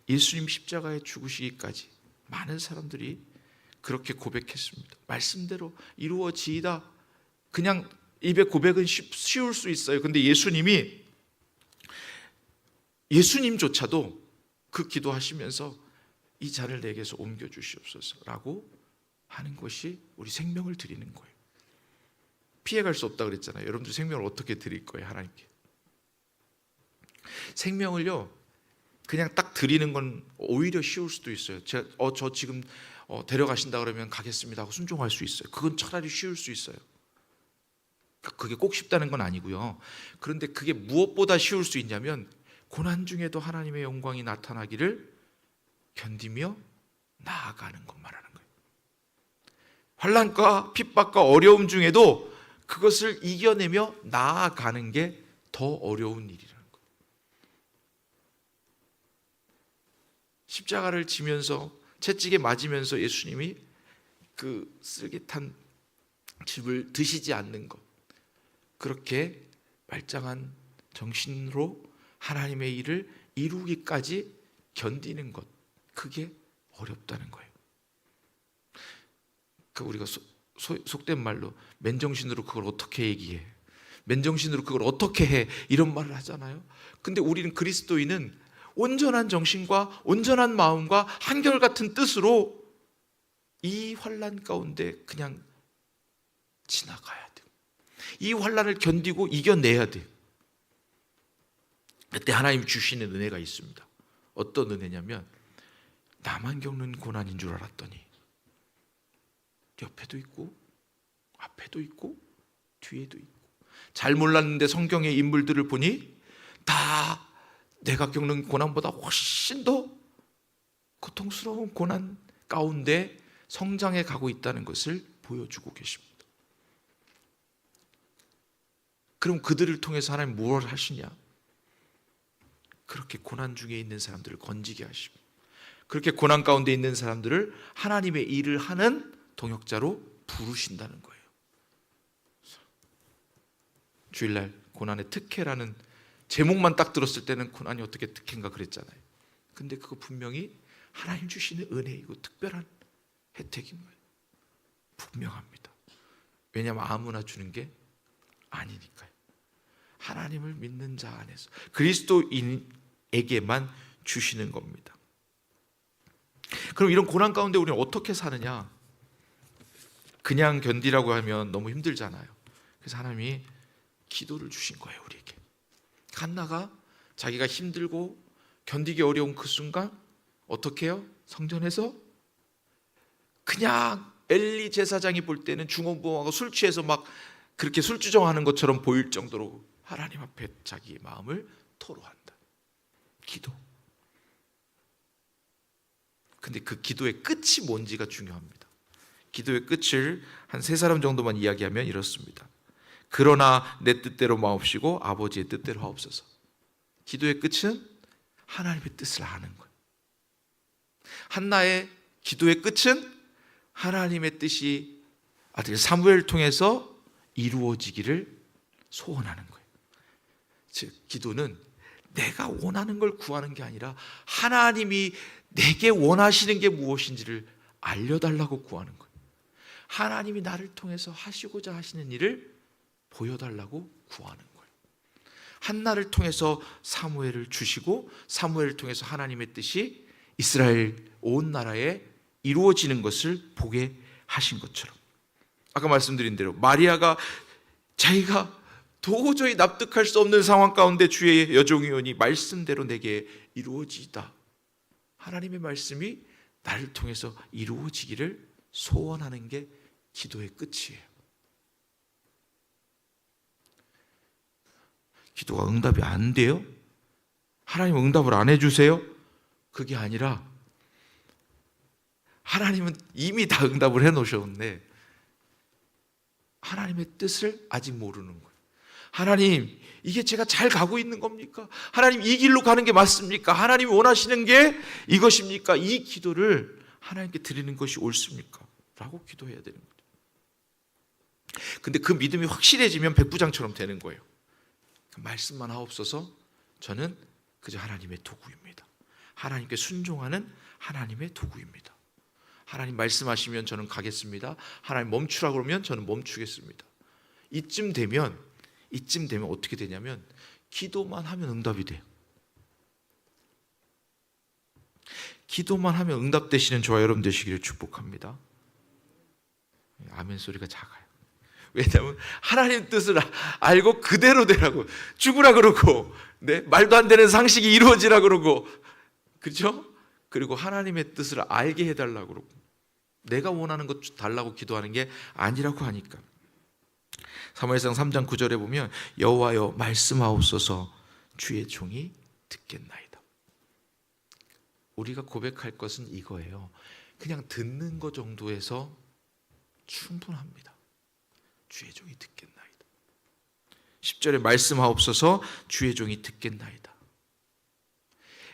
예수님 십자가에 죽으시기까지 많은 사람들이 그렇게 고백했습니다. 말씀대로 이루어지이다. 그냥 입에 고백은 쉬울 수 있어요. 근데 예수님조차도 그 기도하시면서 이 잔을 내게서 옮겨 주시옵소서라고 하는 것이 우리 생명을 드리는 거예요. 피해갈 수 없다 그랬잖아요. 여러분들 생명을 어떻게 드릴 거예요? 하나님께. 생명을요 그냥 딱 드리는 건 오히려 쉬울 수도 있어요. 저 지금 데려가신다 그러면 가겠습니다 하고 순종할 수 있어요. 그건 차라리 쉬울 수 있어요. 그게 꼭 쉽다는 건 아니고요. 그런데 그게 무엇보다 쉬울 수 있냐면 고난 중에도 하나님의 영광이 나타나기를 견디며 나아가는 것 말하는 거예요. 환난과 핍박과 어려움 중에도 그것을 이겨내며 나아가는 게 더 어려운 일이라는 거예요. 십자가를 지면서 채찍에 맞으면서 예수님이 그 쓸개탄 즙을 드시지 않는 것, 그렇게 말짱한 정신으로 하나님의 일을 이루기까지 견디는 것, 그게 어렵다는 거예요. 우리가 속된 말로 맨정신으로 그걸 어떻게 얘기해? 맨정신으로 그걸 어떻게 해? 이런 말을 하잖아요. 근데 우리는 그리스도인은 온전한 정신과 온전한 마음과 한결같은 뜻으로 이 환난 가운데 그냥 지나가야 돼요. 이 환난을 견디고 이겨내야 돼요. 그때 하나님 주시는 은혜가 있습니다. 어떤 은혜냐면 나만 겪는 고난인 줄 알았더니 옆에도 있고 앞에도 있고 뒤에도 있고, 잘 몰랐는데 성경의 인물들을 보니 다 내가 겪는 고난보다 훨씬 더 고통스러운 고난 가운데 성장해 가고 있다는 것을 보여주고 계십니다. 그럼 그들을 통해서 하나님 무엇을 하시냐? 그렇게 고난 중에 있는 사람들을 건지게 하시고, 그렇게 고난 가운데 있는 사람들을 하나님의 일을 하는 동역자로 부르신다는 거예요. 주일날 고난의 특혜라는 제목만 딱 들었을 때는 고난이 어떻게 특혜인가 그랬잖아요. 근데 그거 분명히 하나님 주시는 은혜이고 특별한 혜택인 거예요. 분명합니다. 왜냐하면 아무나 주는 게 아니니까요. 하나님을 믿는 자 안에서 그리스도인에게만 주시는 겁니다. 그럼 이런 고난 가운데 우리는 어떻게 사느냐? 그냥 견디라고 하면 너무 힘들잖아요. 그래서 하나님이 기도를 주신 거예요, 우리에게. 한나가 자기가 힘들고 견디기 어려운 그 순간 어떻게 해요? 성전에서 그냥 엘리 제사장이 볼 때는 중언부언하고 술 취해서 막 그렇게 술주정하는 것처럼 보일 정도로 하나님 앞에 자기의 마음을 토로한다. 기도. 근데 그 기도의 끝이 뭔지가 중요합니다. 기도의 끝을 한 세 사람 정도만 이야기하면 이렇습니다. 그러나 내 뜻대로 마옵시고 아버지의 뜻대로 하옵소서. 기도의 끝은 하나님의 뜻을 아는 거예요. 한나의 기도의 끝은 하나님의 뜻이 아들 사무엘을 통해서 이루어지기를 소원하는 거예요. 즉 기도는 내가 원하는 걸 구하는 게 아니라 하나님이 내게 원하시는 게 무엇인지를 알려달라고 구하는 거예요. 하나님이 나를 통해서 하시고자 하시는 일을 보여달라고 구하는 거예요. 한나를 통해서 사무엘을 주시고 사무엘을 통해서 하나님의 뜻이 이스라엘 온 나라에 이루어지는 것을 보게 하신 것처럼, 아까 말씀드린 대로 마리아가 자기가 도저히 납득할 수 없는 상황 가운데 주의 여종이 오니 말씀대로 내게 이루어지이다. 하나님의 말씀이 나를 통해서 이루어지기를 소원하는 게 기도의 끝이에요. 기도가 응답이 안 돼요? 하나님 응답을 안 해주세요? 그게 아니라 하나님은 이미 다 응답을 해놓으셨는데 하나님의 뜻을 아직 모르는 거예요. 하나님, 이게 제가 잘 가고 있는 겁니까? 하나님, 이 길로 가는 게 맞습니까? 하나님이 원하시는 게 이것입니까? 이 기도를 하나님께 드리는 것이 옳습니까? 라고 기도해야 되는 거죠. 근데 그 믿음이 확실해지면 백부장처럼 되는 거예요. 말씀만 하옵소서, 저는 그저 하나님의 도구입니다. 하나님께 순종하는 하나님의 도구입니다. 하나님 말씀하시면 저는 가겠습니다. 하나님 멈추라 그러면 저는 멈추겠습니다. 이쯤 되면 어떻게 되냐면 기도만 하면 응답이 돼요. 기도만 하면 응답되시는 저와 여러분 되시기를 축복합니다. 아멘 소리가 작아요. 왜냐하면 하나님 뜻을 알고 그대로 되라고, 죽으라 그러고, 네? 말도 안 되는 상식이 이루어지라 그러고, 그렇죠? 그리고 하나님의 뜻을 알게 해달라고 그러고, 내가 원하는 것 달라고 기도하는 게 아니라고 하니까. 사무엘상 3장 9절에 보면 여호와여 말씀하옵소서 주의 종이 듣겠나이다. 우리가 고백할 것은 이거예요. 그냥 듣는 것 정도에서 충분합니다. 주의 종이 듣겠나이다. 10절에 말씀하옵소서 주의 종이 듣겠나이다.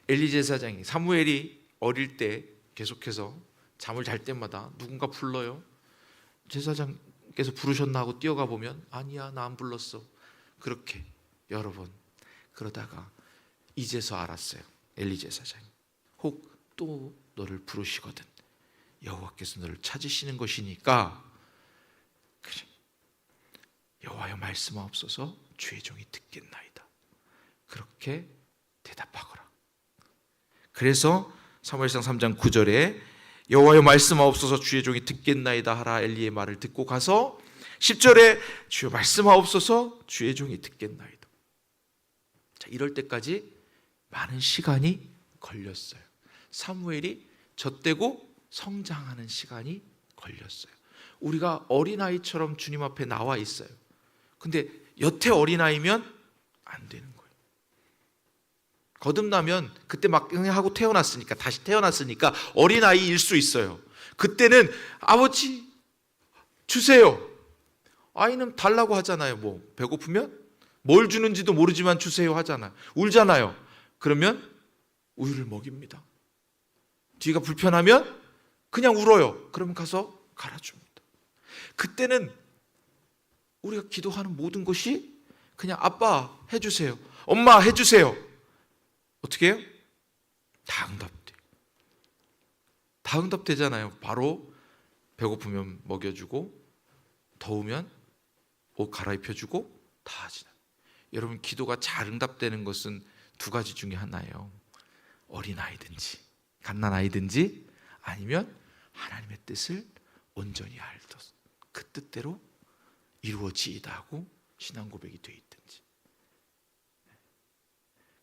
엘리 제사장이 사무엘이 어릴 때 계속해서 잠을 잘 때마다 누군가 불러요. 제사장께서 부르셨나 하고 뛰어가 보면 아니야, 나 안 불렀어. 그렇게 여러 번 그러다가 이제서 알았어요. 엘리 제사장이 혹 또 너를 부르시거든 여호와께서 너를 찾으시는 것이니까 그래, 여호와여 말씀하옵소서 주의 종이 듣겠나이다. 그렇게 대답하거라. 그래서 사무엘상 3장 9절에 여호와여 말씀하옵소서 주의 종이 듣겠나이다 하라 엘리의 말을 듣고 가서 10절에 주여 말씀하옵소서 주의 종이 듣겠나이다. 자, 이럴 때까지 많은 시간이 걸렸어요. 사무엘이 젖되고 성장하는 시간이 걸렸어요. 우리가 어린아이처럼 주님 앞에 나와 있어요. 근데 여태 어린아이면 안 되는 거예요. 거듭나면 그때 막 하고 태어났으니까, 다시 태어났으니까 어린아이일 수 있어요. 그때는 아버지 주세요. 아이는 달라고 하잖아요. 뭐 배고프면 뭘 주는지도 모르지만 주세요 하잖아요. 울잖아요. 그러면 우유를 먹입니다. 뒤가 불편하면 그냥 울어요. 그러면 가서 갈아줍니다. 그때는 우리가 기도하는 모든 것이 그냥 아빠 해주세요, 엄마 해주세요. 어떻게 해요? 다 응답돼요. 다 응답되잖아요. 바로 배고프면 먹여주고, 더우면 옷 갈아입혀주고 다 하잖아요. 여러분, 기도가 잘 응답되는 것은 두 가지 중에 하나예요. 어린아이든지 갓난아이든지 아니면 하나님의 뜻을 온전히 알듯 그 뜻대로 이루어지이다 하고 신앙 고백이 돼 있든지.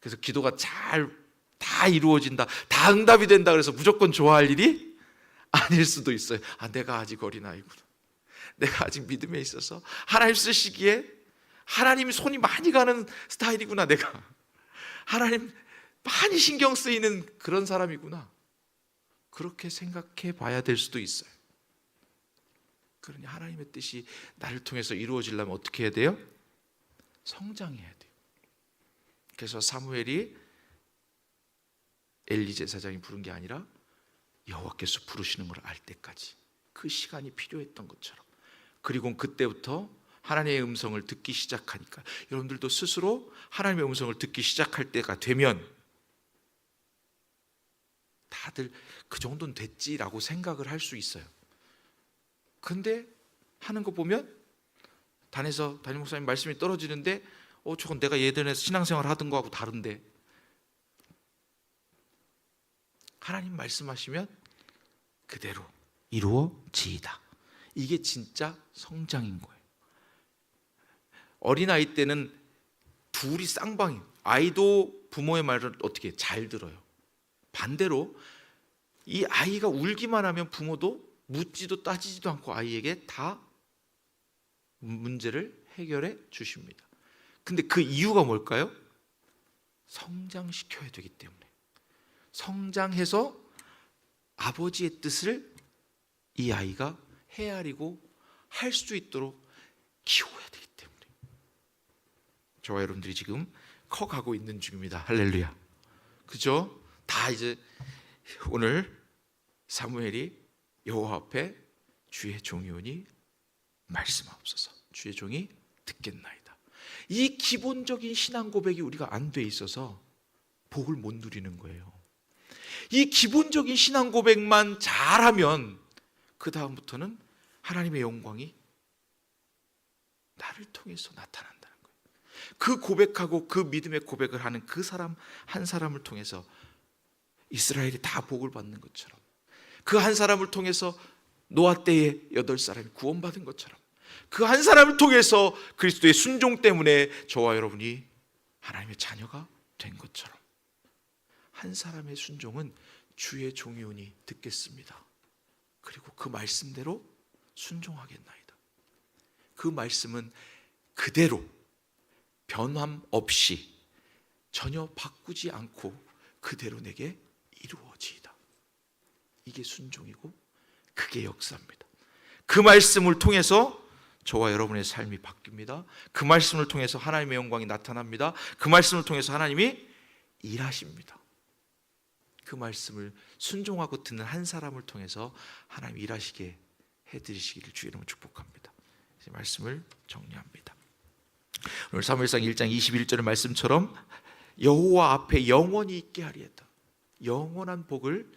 그래서 기도가 잘 다 이루어진다, 다 응답이 된다 그래서 무조건 좋아할 일이 아닐 수도 있어요. 내가 아직 어린아이구나, 내가 아직 믿음에 있어서 하나님 쓰시기에 하나님이 손이 많이 가는 스타일이구나, 내가 하나님 많이 신경 쓰이는 그런 사람이구나, 그렇게 생각해 봐야 될 수도 있어요. 그러니 하나님의 뜻이 나를 통해서 이루어지려면 어떻게 해야 돼요? 성장해야 돼요. 그래서 사무엘이 엘리 제사장이 부른 게 아니라 여호와께서 부르시는 걸 알 때까지 그 시간이 필요했던 것처럼, 그리고 그때부터 하나님의 음성을 듣기 시작하니까 여러분들도 스스로 하나님의 음성을 듣기 시작할 때가 되면 다들 그 정도는 됐지라고 생각을 할 수 있어요. 근데 하는 거 보면 담임 목사님 말씀이 떨어지는데 저건 내가 예전에 신앙생활 하던 거하고 다른데, 하나님 말씀하시면 그대로 이루어지이다. 이게 진짜 성장인 거예요. 어린아이 때는 둘이 쌍방이, 아이도 부모의 말을 어떻게 잘 들어요. 반대로 이 아이가 울기만 하면 부모도 묻지도 따지지도 않고 아이에게 다 문제를 해결해 주십니다. 근데 그 이유가 뭘까요? 성장시켜야 되기 때문에. 성장해서 아버지의 뜻을 이 아이가 헤아리고 할 수 있도록 키워야 되기 때문에. 저와 여러분들이 지금 커가고 있는 중입니다. 할렐루야. 그죠? 다 이제 오늘 사무엘이 여호와 앞에 주의 종이 오니 말씀하옵소서, 주의 종이 듣겠나이다. 이 기본적인 신앙 고백이 우리가 안 돼 있어서 복을 못 누리는 거예요. 이 기본적인 신앙 고백만 잘하면 그 다음부터는 하나님의 영광이 나를 통해서 나타난다는 거예요. 그 고백하고 그 믿음의 고백을 하는 그 사람 한 사람을 통해서 이스라엘이 다 복을 받는 것처럼, 그 한 사람을 통해서 노아 때에 8사람이 구원받은 것처럼, 그 한 사람을 통해서 그리스도의 순종 때문에 저와 여러분이 하나님의 자녀가 된 것처럼, 한 사람의 순종은 주의 종이 오니 듣겠습니다. 그리고 그 말씀대로 순종하겠나이다. 그 말씀은 그대로 변함 없이 전혀 바꾸지 않고 그대로 내게 이루어지이다. 이게 순종이고 그게 역사입니다. 그 말씀을 통해서 저와 여러분의 삶이 바뀝니다. 그 말씀을 통해서 하나님의 영광이 나타납니다. 그 말씀을 통해서 하나님이 일하십니다. 그 말씀을 순종하고 듣는 한 사람을 통해서 하나님 일하시게 해드리시기를 주의 이름으로 축복합니다. 이제 말씀을 정리합니다. 오늘 사무엘상 1장 21절의 말씀처럼 여호와 앞에 영원히 있게 하리이다. 영원한 복을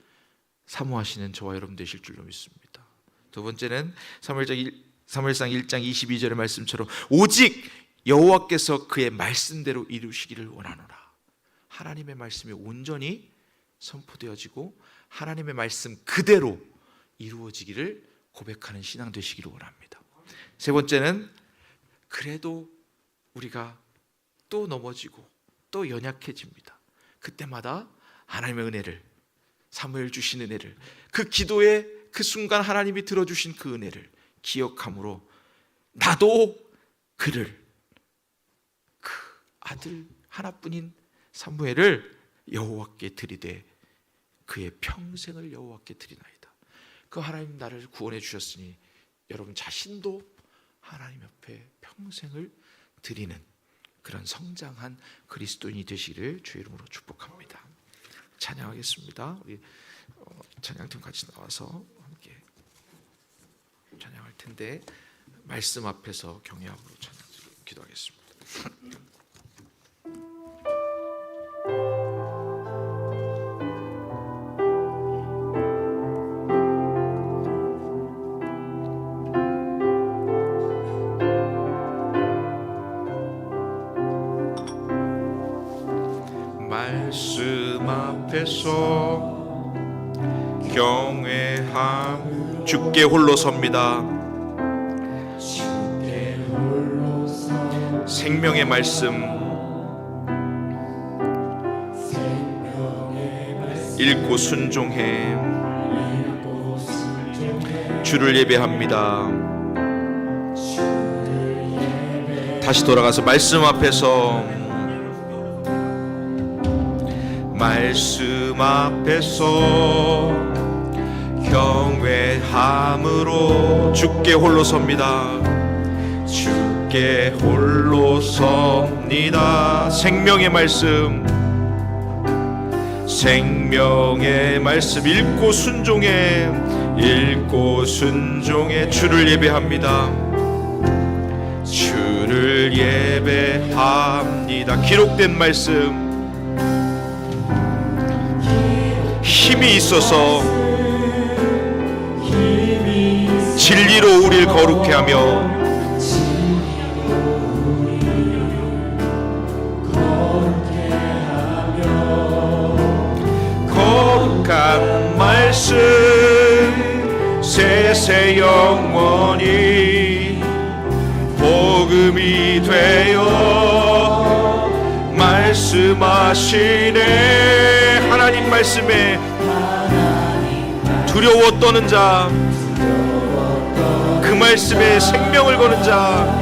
사모하시는 저와 여러분 되실 줄로 믿습니다. 두 번째는 사무엘상 1장 22절의 말씀처럼 오직 여호와께서 그의 말씀대로 이루시기를 원하노라. 하나님의 말씀이 온전히 선포되어지고 하나님의 말씀 그대로 이루어지기를 고백하는 신앙 되시기를 원합니다. 세 번째는 그래도 우리가 또 넘어지고 또 연약해집니다. 그때마다 하나님의 은혜를, 사무엘 주신 은혜를, 그 기도에 그 순간 하나님이 들어주신 그 은혜를 기억함으로 나도 그를, 그 아들 하나뿐인 사무엘을 여호와께 드리되 그의 평생을 여호와께 드리나이다. 그 하나님 나를 구원해 주셨으니 여러분 자신도 하나님 옆에 평생을 드리는 그런 성장한 그리스도인이 되시기를 주의 이름으로 축복합니다. 찬양하겠습니다. 우리 찬양팀 같이 나와서 함께 찬양할 텐데 말씀 앞에서 경외함으로 찬양 기도하겠습니다. 말씀 앞에서 경외함 주께 홀로 섭니다. 생명의 말씀 읽고 순종해 주를 예배합니다. 다시 돌아가서 말씀 앞에서 경외함으로 주께 홀로 섭니다. 주께 홀로 섭니다. 생명의 말씀 읽고 순종해 주를 예배합니다. 주를 예배합니다. 기록된 말씀 힘이 있어서 진리로 우리를 거룩해 하며 거룩한 말씀 세세 영원히 복을 복음이 되어 말씀하시네. 하나님 말씀에 두려워 떠는 자, 그 말씀에 생명을 거는 자,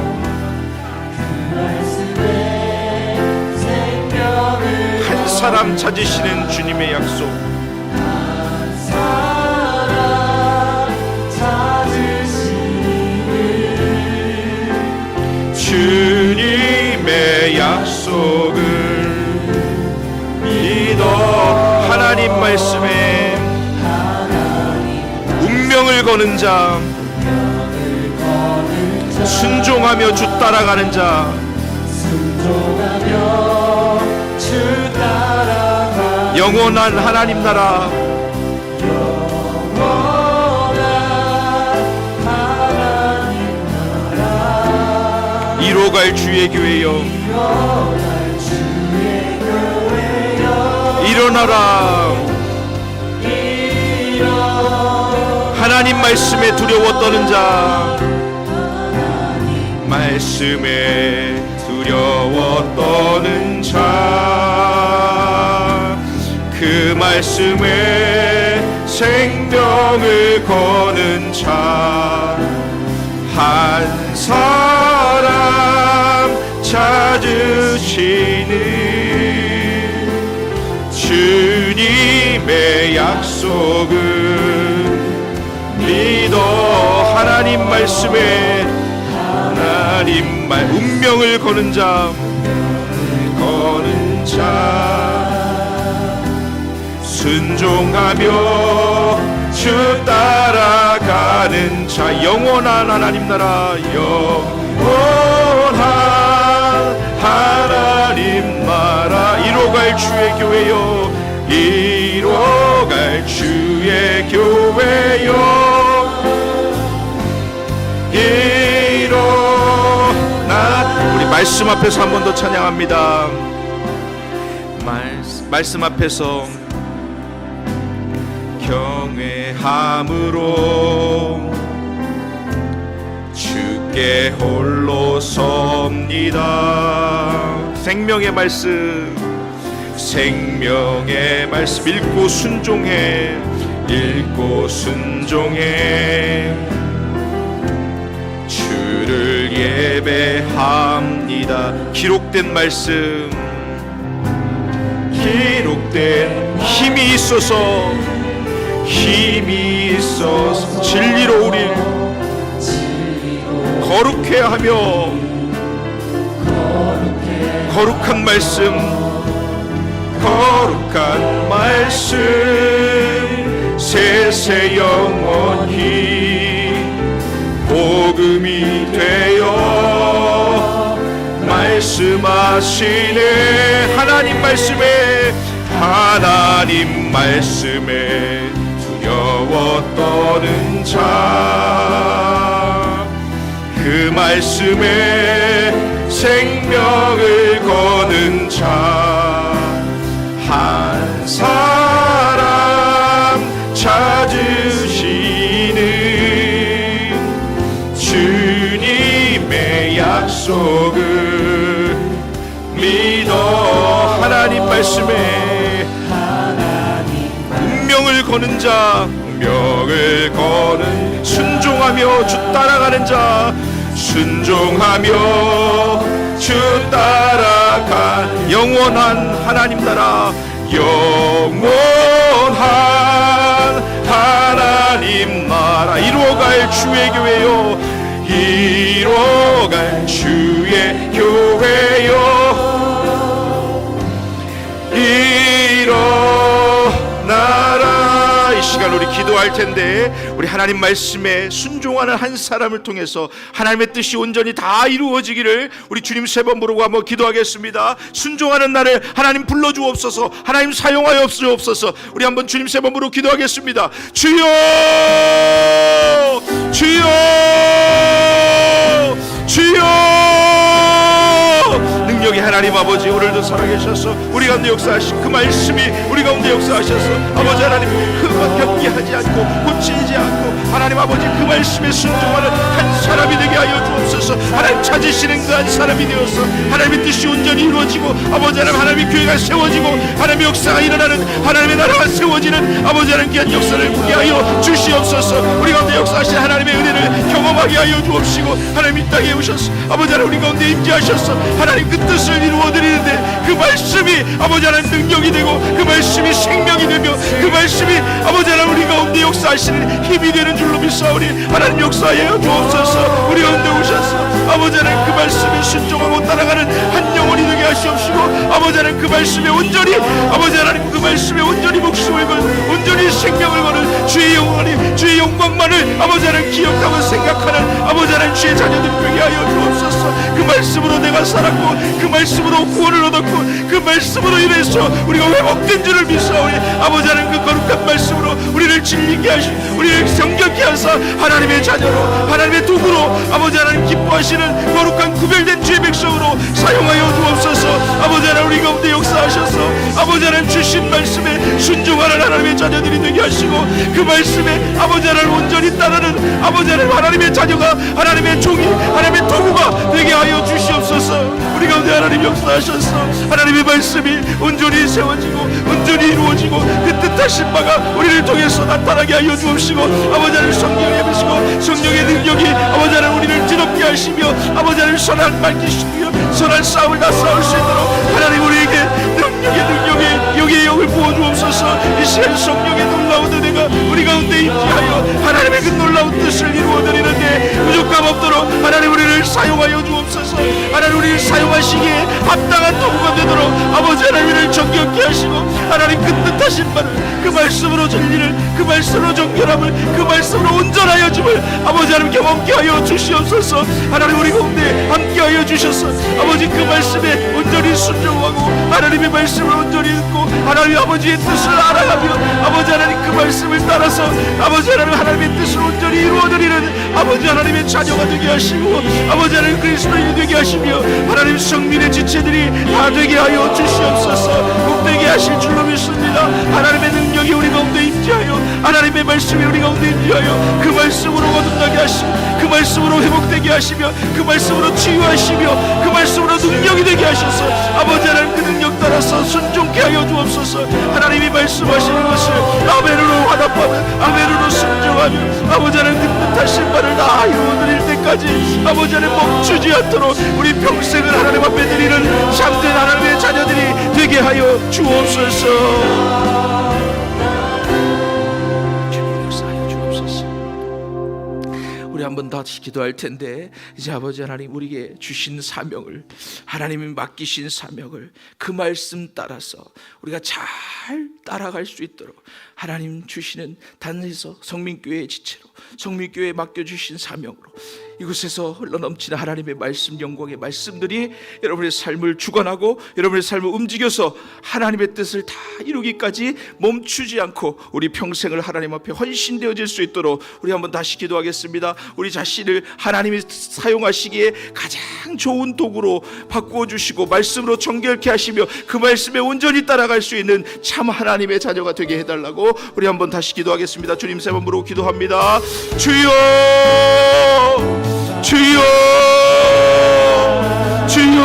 한 사람 찾으시는 주님의 약속. 주님의 약속을 믿어. 하나님 말씀에 운명을 거는 자, 순종하며 주 따라가는 자, 영원한 하나님 나라, 이뤄갈 주의 교회여, 일어나라. 하나님 말씀에 두려워 떠는 자, 말씀에 두려워 떠는 자, 그 말씀에 생명을 거는 자, 한 사람 찾으시는 주님의 약속을 믿어. 하나님 말씀에 하나님 말 운명을 거는 자, 순종하며 주 따라가는 자, 영원한 하나님 나라, 영원한 하나님 나라, 이뤄갈 주의 교회여, 이뤄갈 주의 교회여, 우리 말씀 앞에서 한 번 더 찬양합니다. 말씀 앞에서 경외함으로 주께 홀로 섭니다. 생명의 말씀, 생명의 말씀 읽고 순종해, 읽고 순종해 주를 예배합니다. 기록된 말씀, 기록된 힘이 있어서, 힘이 있어서 진리로 우리 거룩해 하며, 거룩한 말씀, 거룩한 말씀 세세 영원히 복음이 되어 말씀하시네. 하나님 말씀에, 하나님 말씀에 두려워 떠는 자, 그 말씀에 생명을 거는 자, 한 사람 찾으시는 주님의 약속을 믿어. 하나님 말씀에 운명을 거는 자, 운명을 거는, 순종하며 주 따라가는 자, 순종하며 주 따라가, 영원한 하나님 나라, 영원한 하나님 나라, 이루어갈 주의 교회요, 이루어갈 주의 교회요, 일어나라. 이 시간 우리 기도할 텐데, 우리 하나님 말씀에 순종하는 한 사람을 통해서 하나님의 뜻이 온전히 다 이루어지기를 우리 주님 세 번 부르고 한번 기도하겠습니다. 순종하는 나를 하나님 불러주옵소서, 하나님 사용하여 주옵소서. 우리 한번 주님 세 번 부르고 기도하겠습니다. 주여, 주여, 주여. 능력이 하나님 아버지, 오늘도 살아계셔서 우리 가운데 역사하신 그 말씀이 우리 가운데 역사하셔서 아버지 하나님, 그것 변기하지 않고 고치지 않고 하나님 아버지 그 말씀에 순종하는 한 사람이 되게 하여 주옵소서. 주옵소서. 하나님 찾으시는 그 한 사람이 되어서 하나님의 뜻이 온전히 이루어지고 아버지 하나님, 하나님의 교회가 세워지고 하나님의 역사가 일어나는, 하나님의 나라가 세워지는 아버지 하나님 귀한 역사를 보게 하여 주시옵소서. 우리 가운데 역사하신 하나님의 은혜를 경험하게 하여 주옵시고 하나님 이 땅에 오셔서 아버지 하나님 우리 가운데 임재하셔서 하나님 그 뜻을 이루어드리는데 그 말씀이 아버지 하나님 능력이 되고 그 말씀이 생명이 되며 그 말씀이 아버지 하나님 우리 가운데 역사하시는 힘이 되는 줄로 믿사오니 하나님 역사하여 주옵소서. 우리 가운데 오셔서 아버지 하나님 그 말씀에 순종하고 따라가는 한 영혼이 되게 하시옵시고 아버지 하나님 그 말씀에 온전히 아버지 하나님 그 말씀에 온전히 목숨을 건 온전히 생명을 거는 주의 영광이 주의 영광만을 아버지 하나님 기억하고 생각하는 아버지 하나님 주의 자녀들 되게 하여 주옵소서. 그 말씀으로 내가 살았고 그 말씀으로 구원을 얻었고 그 말씀으로 인해서 우리가 회복된 줄을 믿사오니 아버지 하나님 그 거룩한 말씀으로 우리를 진리케 하시고 우리를 정결케 하사 하나님의 자녀로 하나님의 도구로 아버지 하나님 기뻐하시는 거룩한 구별된 주의 백성으로 사용하여 주옵소서. 아버지 하나님 우리 가운데 역사하셔서 아버지 하나님 주신 말씀에 순종하는 하나님의 자녀들이 되게 하시고 그 말씀에 아버지 하나님 온전히 따르는 아버지 하나님 하나님의 자녀가 하나님의 종이 하나님의 도구가 되게 하여 주시옵소서. 우리 가운데 하나님 역사하셔서 하나님의 말씀이 온전히 세워지고 온전히 이루어지고 그 뜻하신 바가 우리를 통해서 나타나게 하여 주옵시고 아버지 하나님 성령에 입으시고 성령의 능력이 아버지 하나님 우리를 드럽게 하시며 아버지 하나님 선한 밝히시며 선한 싸움을 다 싸울 수 있도록 하나님 우리에게 능력의 영의 영을 부어주옵소서. 이 시간 성령의 놀라운 은혜가 우리 가운데 임재하여 하나님의 그 놀라운 뜻을 이루어드리는데 부족함 없도록 하나님 우리를 사용하여 주옵소서. 하나님 우리를 사용하시기에 합당한 도구가 되도록 아버지 하나님 우리를 정결케 하시고 하나님 그 뜻하신 바를 그 말씀으로 진리를 그 말씀으로 정결함을 그 말씀으로 온전하여 줌을 아버지 하나님 경험케 하여 주시옵소서. 하나님 우리 가운데 함께하여 주셔서 아버지 그 말씀에 온전히 순종하고 하나님의 말씀을 온전히 듣고 하나님 아버지의 뜻을 알아가며 아버지 하나님 그 말씀을 따라서 아버지 하나님 하나님의 뜻을 온전히 이루어드리는 아버지 하나님의 자녀가 되게 하시고 아버지 하나님 그리스도인이 되게 하시며 하나님 성민의 지체들이 다 되게 하여 주시옵소서. 복되게 하실 줄로 믿습니다. 하나님의 능력이 우리 가운데 임재하여 하나님의 말씀이 우리 가운데 임재하여 그 말씀으로 거듭나게 하시고 그 말씀으로 회복되게 하시며 그 말씀으로 치유하시며 그 말씀으로 능력이 되게 하셔서 아버지 하나님 그 능력 따라서 순종케 하여 주옵소서. 하나님이 말씀하시는 것을 아멘으로 화답하며 아멘으로 순종하며 아버지 하나님 그 뜻하신 바를 다 이루어드릴 때까지 아버지 하나님 멈추지 않도록 우리 평생을 하나님 앞에 드리는 참된 하나님의 자녀들이 되게 하여 주옵소서. 우리 한번 다시 기도할 텐데 이제 아버지 하나님 우리에게 주신 사명을 하나님이 맡기신 사명을 그 말씀 따라서 우리가 잘 따라갈 수 있도록 하나님 주시는 단에서 성민교회의 지체로 성민교회에 맡겨주신 사명으로 이곳에서 흘러넘치는 하나님의 말씀 영광의 말씀들이 여러분의 삶을 주관하고 여러분의 삶을 움직여서 하나님의 뜻을 다 이루기까지 멈추지 않고 우리 평생을 하나님 앞에 헌신되어질 수 있도록 우리 한번 다시 기도하겠습니다. 우리 자신을 하나님이 사용하시기에 가장 좋은 도구로 바꾸어 주시고 말씀으로 정결케 하시며 그 말씀에 온전히 따라갈 수 있는 참 하나님의 자녀가 되게 해달라고 우리 한번 다시 기도하겠습니다. 주님 세 번 부르고 기도합니다. 주여 주여 주여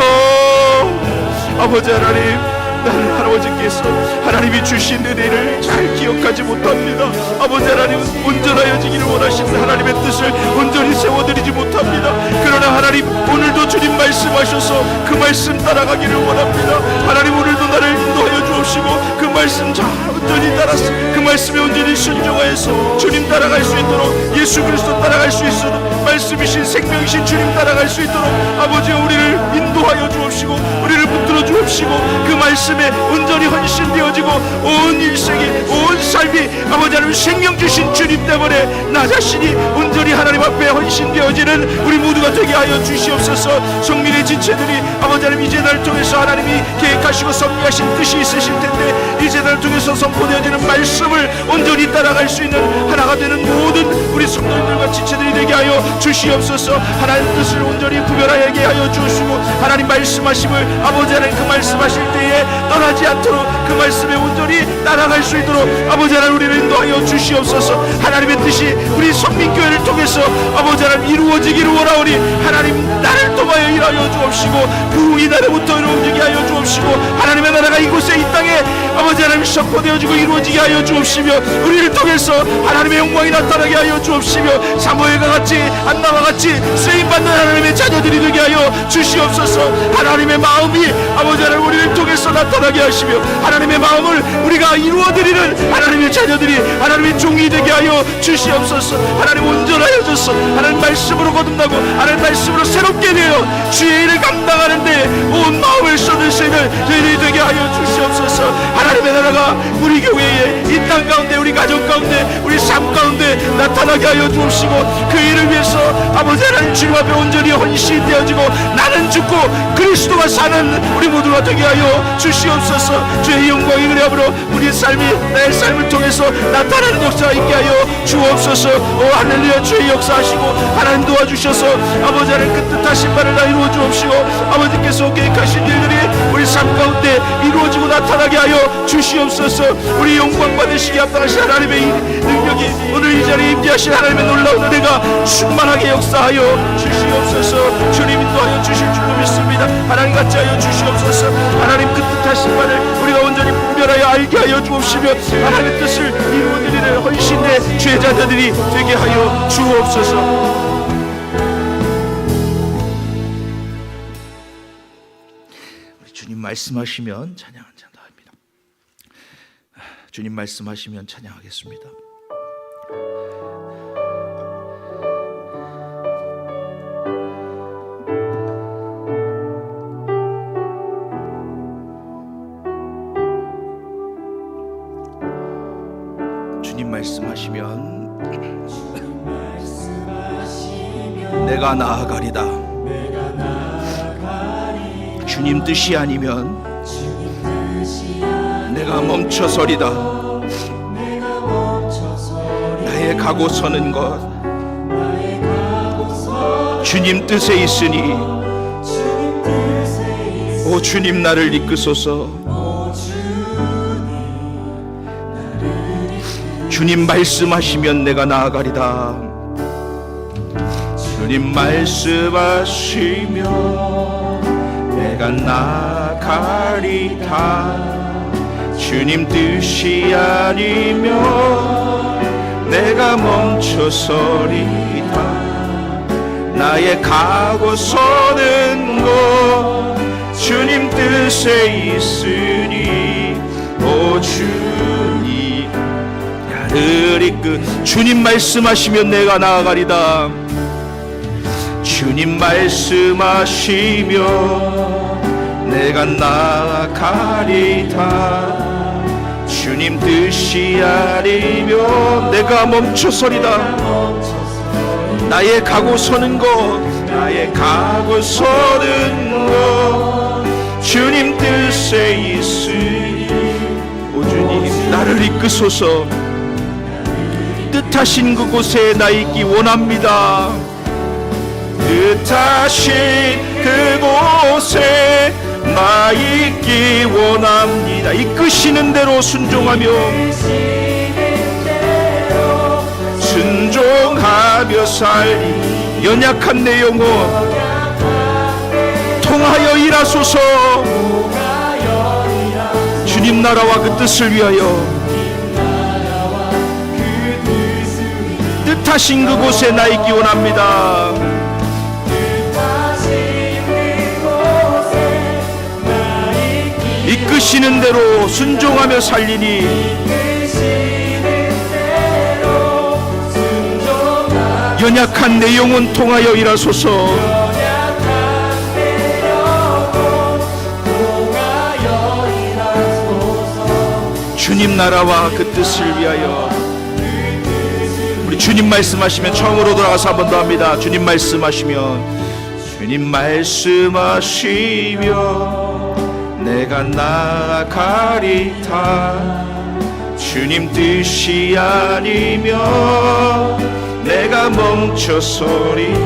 아버지 하나님 나는 할아버지께서 하나님이 주신 은혜를 잘 기억하지 못합니다. 아버지 하나님 온전하여지기를 원하시는 하나님의 뜻을 온전히 세워드리지 못합니다. 그러나 하나님 오늘도 주님 말씀하셔서 그 말씀 따라가기를 원합니다. 하나님 오늘도 나를 인도하여 주옵시고 그 말씀 잘 온전히 따라서 그 말씀에 온전히 순종하여서 주님 따라갈 수 있도록 예수 그리스도 따라갈 수 있도록 말씀이신 생명이신 주님 따라갈 수 있도록 아버지 우리를 인도하여 주옵시고 우리를 붙들어 주옵시고 그 말씀에 온전히 헌신되어지고 온 일생이 온 삶이 아버지 하나님 생명 주신 주님 때문에 나 자신이 온전히 하나님 앞에 헌신되어지는 우리 모두가 되게 하여 주시옵소서. 성민의 지체들이 아버지 하나님 이 재단을 통해서 하나님이 계획하시고 섭리하신 뜻이 있으실 텐데 이 재단을 통해서 선포되어지는 말씀을 온전히 따라갈 수 있는 하나가 되는 모든 우리 성도님들과 지체들이 되게 하여 주시옵소서. 하나님 뜻을 온전히 구별하게 하여 주시고 하나님 말씀하심을 아버지 하나님 그 말씀하실 때에 떠나지 않도록 그 말씀에 온전히 따라갈 수 있도록 아버지 하나님 우리를 인도하여 주시옵소서. 하나님의 뜻이 우리 성민교회를 통해서 아버지 하나님 이루어지기를 원하오니 하나님 하여 주옵시고 그 이날에부터 움직이게 하여 주옵시고 하나님의 나라가 이곳에 이 땅에 아버지 하나님 선포되어지고 이루어지게 하여 주옵시며 우리를 통해서 하나님의 영광이 나타나게 하여 주옵시며 사무엘과 같이 한나와 같이 쓰임받는 하나님의 자녀들이 되게 하여 주시옵소서. 하나님의 마음이 아버지 하나님 우리를 통해서 나타나게 하시며 하나님의 마음을 우리가 이루어드리는 하나님의 자녀들이 하나님의 종이 되게 하여 주시옵소서. 하나님 온전하여져서 하나님 말씀으로 거듭나고 하나님 말씀으로 새롭게 되어 주의 일을 감당하는데 온 마음을 쏟을 수 있는 저희들이 되게 하여 주시옵소서. 하나님의 나라가 우리 교회에 이 땅 가운데 우리 가정 가운데 우리 삶 가운데 나타나게 하여 주옵시고 그 일을 위해서 아버지 하나님 주님 앞에 온전히 헌신이 되어지고 나는 죽고 그리스도가 사는 우리 모두가 되게 하여 주시옵소서. 주의 영광이 그리함으로 우리 삶이 나의 삶을 통해서 나타나는 역사가 있게 하여 주옵소서. 오 할렐루야. 주의 역사하시고 하나님 도와주셔서 아버지 하나님 그 뜻하신 바를 다 이루어 주옵시고 아버지께서 계획하신 일들이 우리 삶 가운데 이루어지고 나타나게 하여 주시옵소서. 우리 영광 받으시기 합당하신 하나님의 능력이 오늘 이 자리에 임재하신 하나님의 놀라운 은혜가 충만하게 역사하여 주시옵소서. 주님 인도하여 주실 줄로 믿습니다. 하나님 같이 하여 주시옵소서. 하나님 그 뜻하신 바를 우리가 온전히 분별하여 알게 하여 주옵시며 하나님의 뜻을 이루어드리는 헌신의 주의 자녀들이 되게 하여 주옵소서. 주님 말씀하시면 찬양합니다. 주님 말씀하시면 찬양하겠습니다. 주님 말씀하시면 내가 나아가리다. 주님 뜻이 아니면 내가 멈춰서리다. 나의 가고 서는 것 주님 뜻에 있으니 오 주님 나를 이끄소서. 주님 말씀하시면 내가 나아가리다. 주님 말씀하시면 내가 나아가리다. 주님 뜻이 아니면 내가 멈춰서리다. 나의 가고 서는 곳 주님 뜻에 있으니 오 주님 나를 이끄. 주님 말씀하시면 내가 나아가리다. 주님 말씀하시면 내가 나아가리다. 주님 뜻이 아니면 내가 멈춰서리다. 나의 가고 서는 곳 나의 가고 서는 곳 주님 뜻에 있으니 오 주님 나를 이끄소서. 뜻하신 그곳에 나 있기 원합니다. 뜻하신 그곳에 나 있기 원합니다. 이끄시는 대로 순종하며 순종하며 살리. 연약한 내 영혼 통하여 일하소서. 주님 나라와 그 뜻을 위하여 뜻하신 그곳에 나 있기 원합니다. 이끄시는 대로 순종하며 살리니 연약한 내 영혼 통하여 일하소서. 주님 나라와 그 뜻을 위하여 우리 주님 말씀하시면 처음으로 돌아가서 한 번 더 합니다. 주님 말씀하시면 주님 말씀하시면 내가 나아가리다. 주님 뜻이 아니면 내가 멈춰서리다.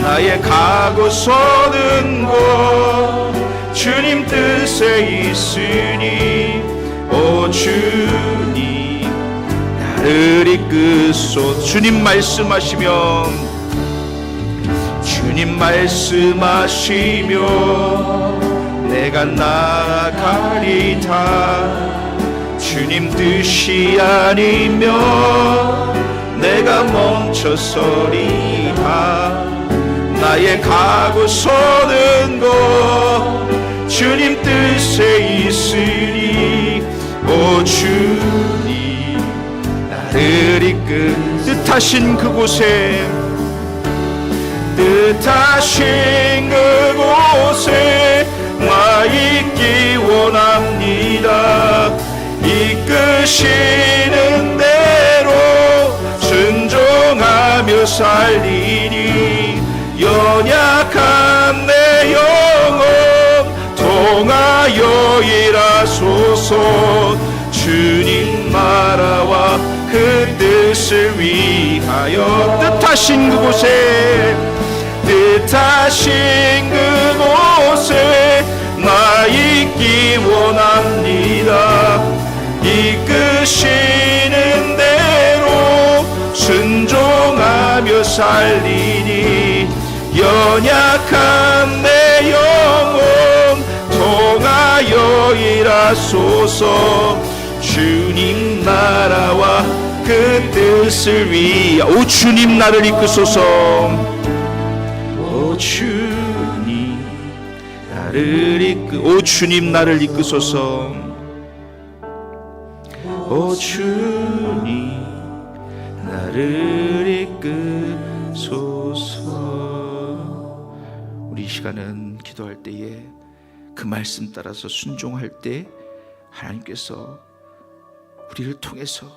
나의 가고 서는 곳 주님 뜻에 있으니 오 주님 나를 이끄소. 주님 말씀하시면 주님 주님 말씀하시며 내가 나아가리다. 주님 뜻이 아니면 내가 멈춰서리다. 나의 가고 서는 것 주님 뜻에 있으니 오 주님 나를 이끈 뜻하신 그곳에 나 있기 원합니다. 이끄시는 대로 순종하며 살리니 연약한 내 영혼 통하여 일하소서. 주님 나라와 그 뜻을 위하여 뜻하신 그곳에 나 있기 원합니다. 이끄시는 대로 순종하며 살리니 연약한 내 영혼 통하여 일하소서. 주님 나라와 그 뜻을 위하여 오 주님 나를 이끄소서. 오 주님 나를 이끄소서. 오 주님 나를 이끄소서. 우리 이 시간은 기도할 때에 그 말씀 따라서 순종할 때 하나님께서 우리를 통해서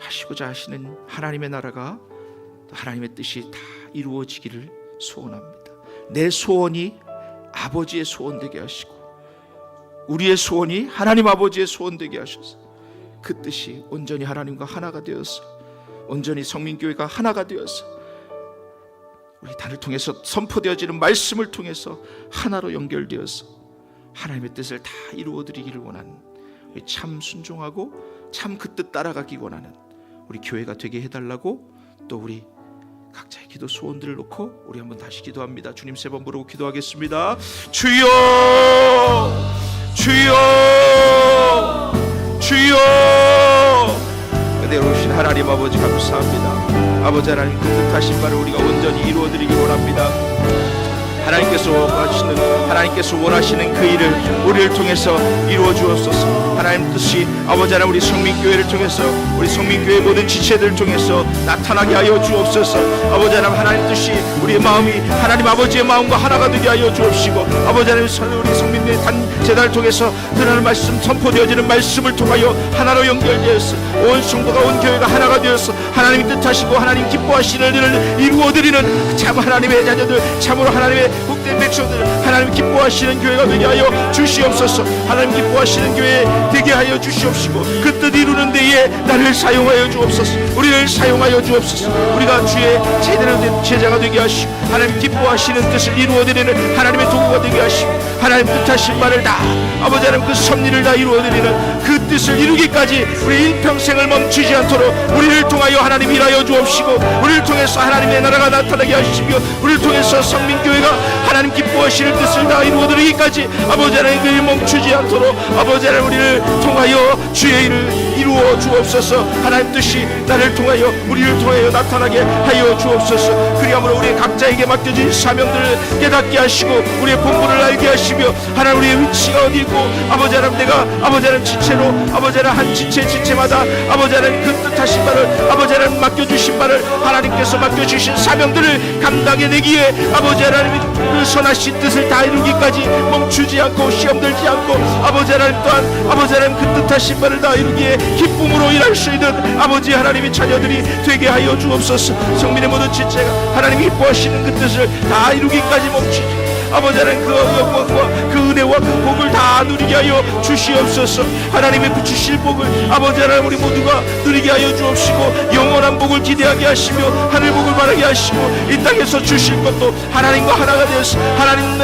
하시고자 하시는 하나님의 나라가 하나님의 뜻이 다 이루어지기를 소원합니다. 내 소원이 아버지의 소원 되게 하시고 우리의 소원이 하나님 아버지의 소원 되게 하셔서 그 뜻이 온전히 하나님과 하나가 되어서 온전히 성민교회가 하나가 되어서 우리 단을 통해서 선포되어지는 말씀을 통해서 하나로 연결되어서 하나님의 뜻을 다 이루어드리기를 원하는 우리 참 순종하고 참 그 뜻 따라가기 원하는 우리 교회가 되게 해달라고 또 우리 각자의 기도 소원들을 놓고 우리 한번 다시 기도합니다. 주님 세 번 부르고 기도하겠습니다. 주여 주여 주여. 그대로 오신 하나님 아버지 감사합니다. 아버지 하나님 그 뜻하신 바를 우리가 온전히 이루어드리기 원합니다. 하나님께서 원하시는 그 일을 우리를 통해서 이루어 주옵소서. 하나님 뜻이 아버지 하나님 우리 성민교회를 통해서 우리 성민교회 모든 지체들을 통해서 나타나게 하여 주옵소서. 아버지 하나님 뜻이 우리의 마음이 하나님 아버지의 마음과 하나가 되게 하여 주옵시고 아버지 하나님 우리 성민교회 단 제단을 통해서 드러나는 말씀 선포되어지는 말씀을 통하여 하나로 연결되어서 온 성도가 온 교회가 하나가 되어서 하나님이 뜻하시고 하나님 기뻐하시는 일을 이루어드리는 참 하나님의 자녀들 참으로 하나님의 복된 백성들 하나님 기뻐하시는 교회가 되게 하여 주시옵소서. 하나님 기뻐하시는 교회 되게 하여 주시옵시고 그 뜻 이루는 데에 나를 사용하여 주옵소서. 우리를 사용하여 주옵소서. 우리가 주의 제대로 된 제자가 되게 하시고 하나님 기뻐하시는 뜻을 이루어드리는 하나님의 도구가 되게 하시고 하나님 뜻하신 말을 다 아버지 하나님 그 섭리를 다 이루어드리는 그 뜻을 이루기까지 우리 일평생을 멈추지 않도록 우리를 통하여 하나님 일하여 주옵시고 우리를 통해서 하나님의 나라가 나타나게 하시며 우리를 통해서 성민교회가 하나님 기뻐하시는 뜻을 다 이루어드리기까지 아버지 하나님 그 일 멈추지 않도록 아버지 하나님 우리를 통하여 주의 일을 이루어 주옵소서. 하나님 뜻이 나를 통하여 우리를 통하여 나타나게 하여 주옵소서. 그리함으로 우리 각자에게 맡겨진 사명들을 깨닫게 하시고 우리의 본분을 알게 하시며 하나님 우리의 위치가 어디고 아버지 하나님 내가 아버지 하나님 지체로 아버지 하나님 한 지체마다 아버지 하나님 그 뜻하신 바를 아버지 하나님 맡겨주신 바를 하나님께서 맡겨주신 사명들을 감당해내기에 아버지 하나님이 그 선하신 뜻을 다 이루기까지 멈추지 않고 시험 들지 않고 아버지 하나님 또한 아버지 하나님 그 뜻하신 바를 다 이루기에 기쁨으로 일할 수 있는 아버지 하나님의 자녀들이 되게 하여 주옵소서. 성민의 모든 지체가 하나님이 기뻐하시는 그 뜻을 다 이루기까지 멈추지 아버지 하나님 그 영광과 그 은혜와 그 복을 다 누리게 하여 주시옵소서. 하나님의 그 주실 복을 아버지 하나님 우리 모두가 누리게 하여 주옵시고, 영원한 복을 기대하게 하시며 하늘 복을 바라게 하시고, 이 땅에서 주실 것도 하나님과 하나가 되어서 하나님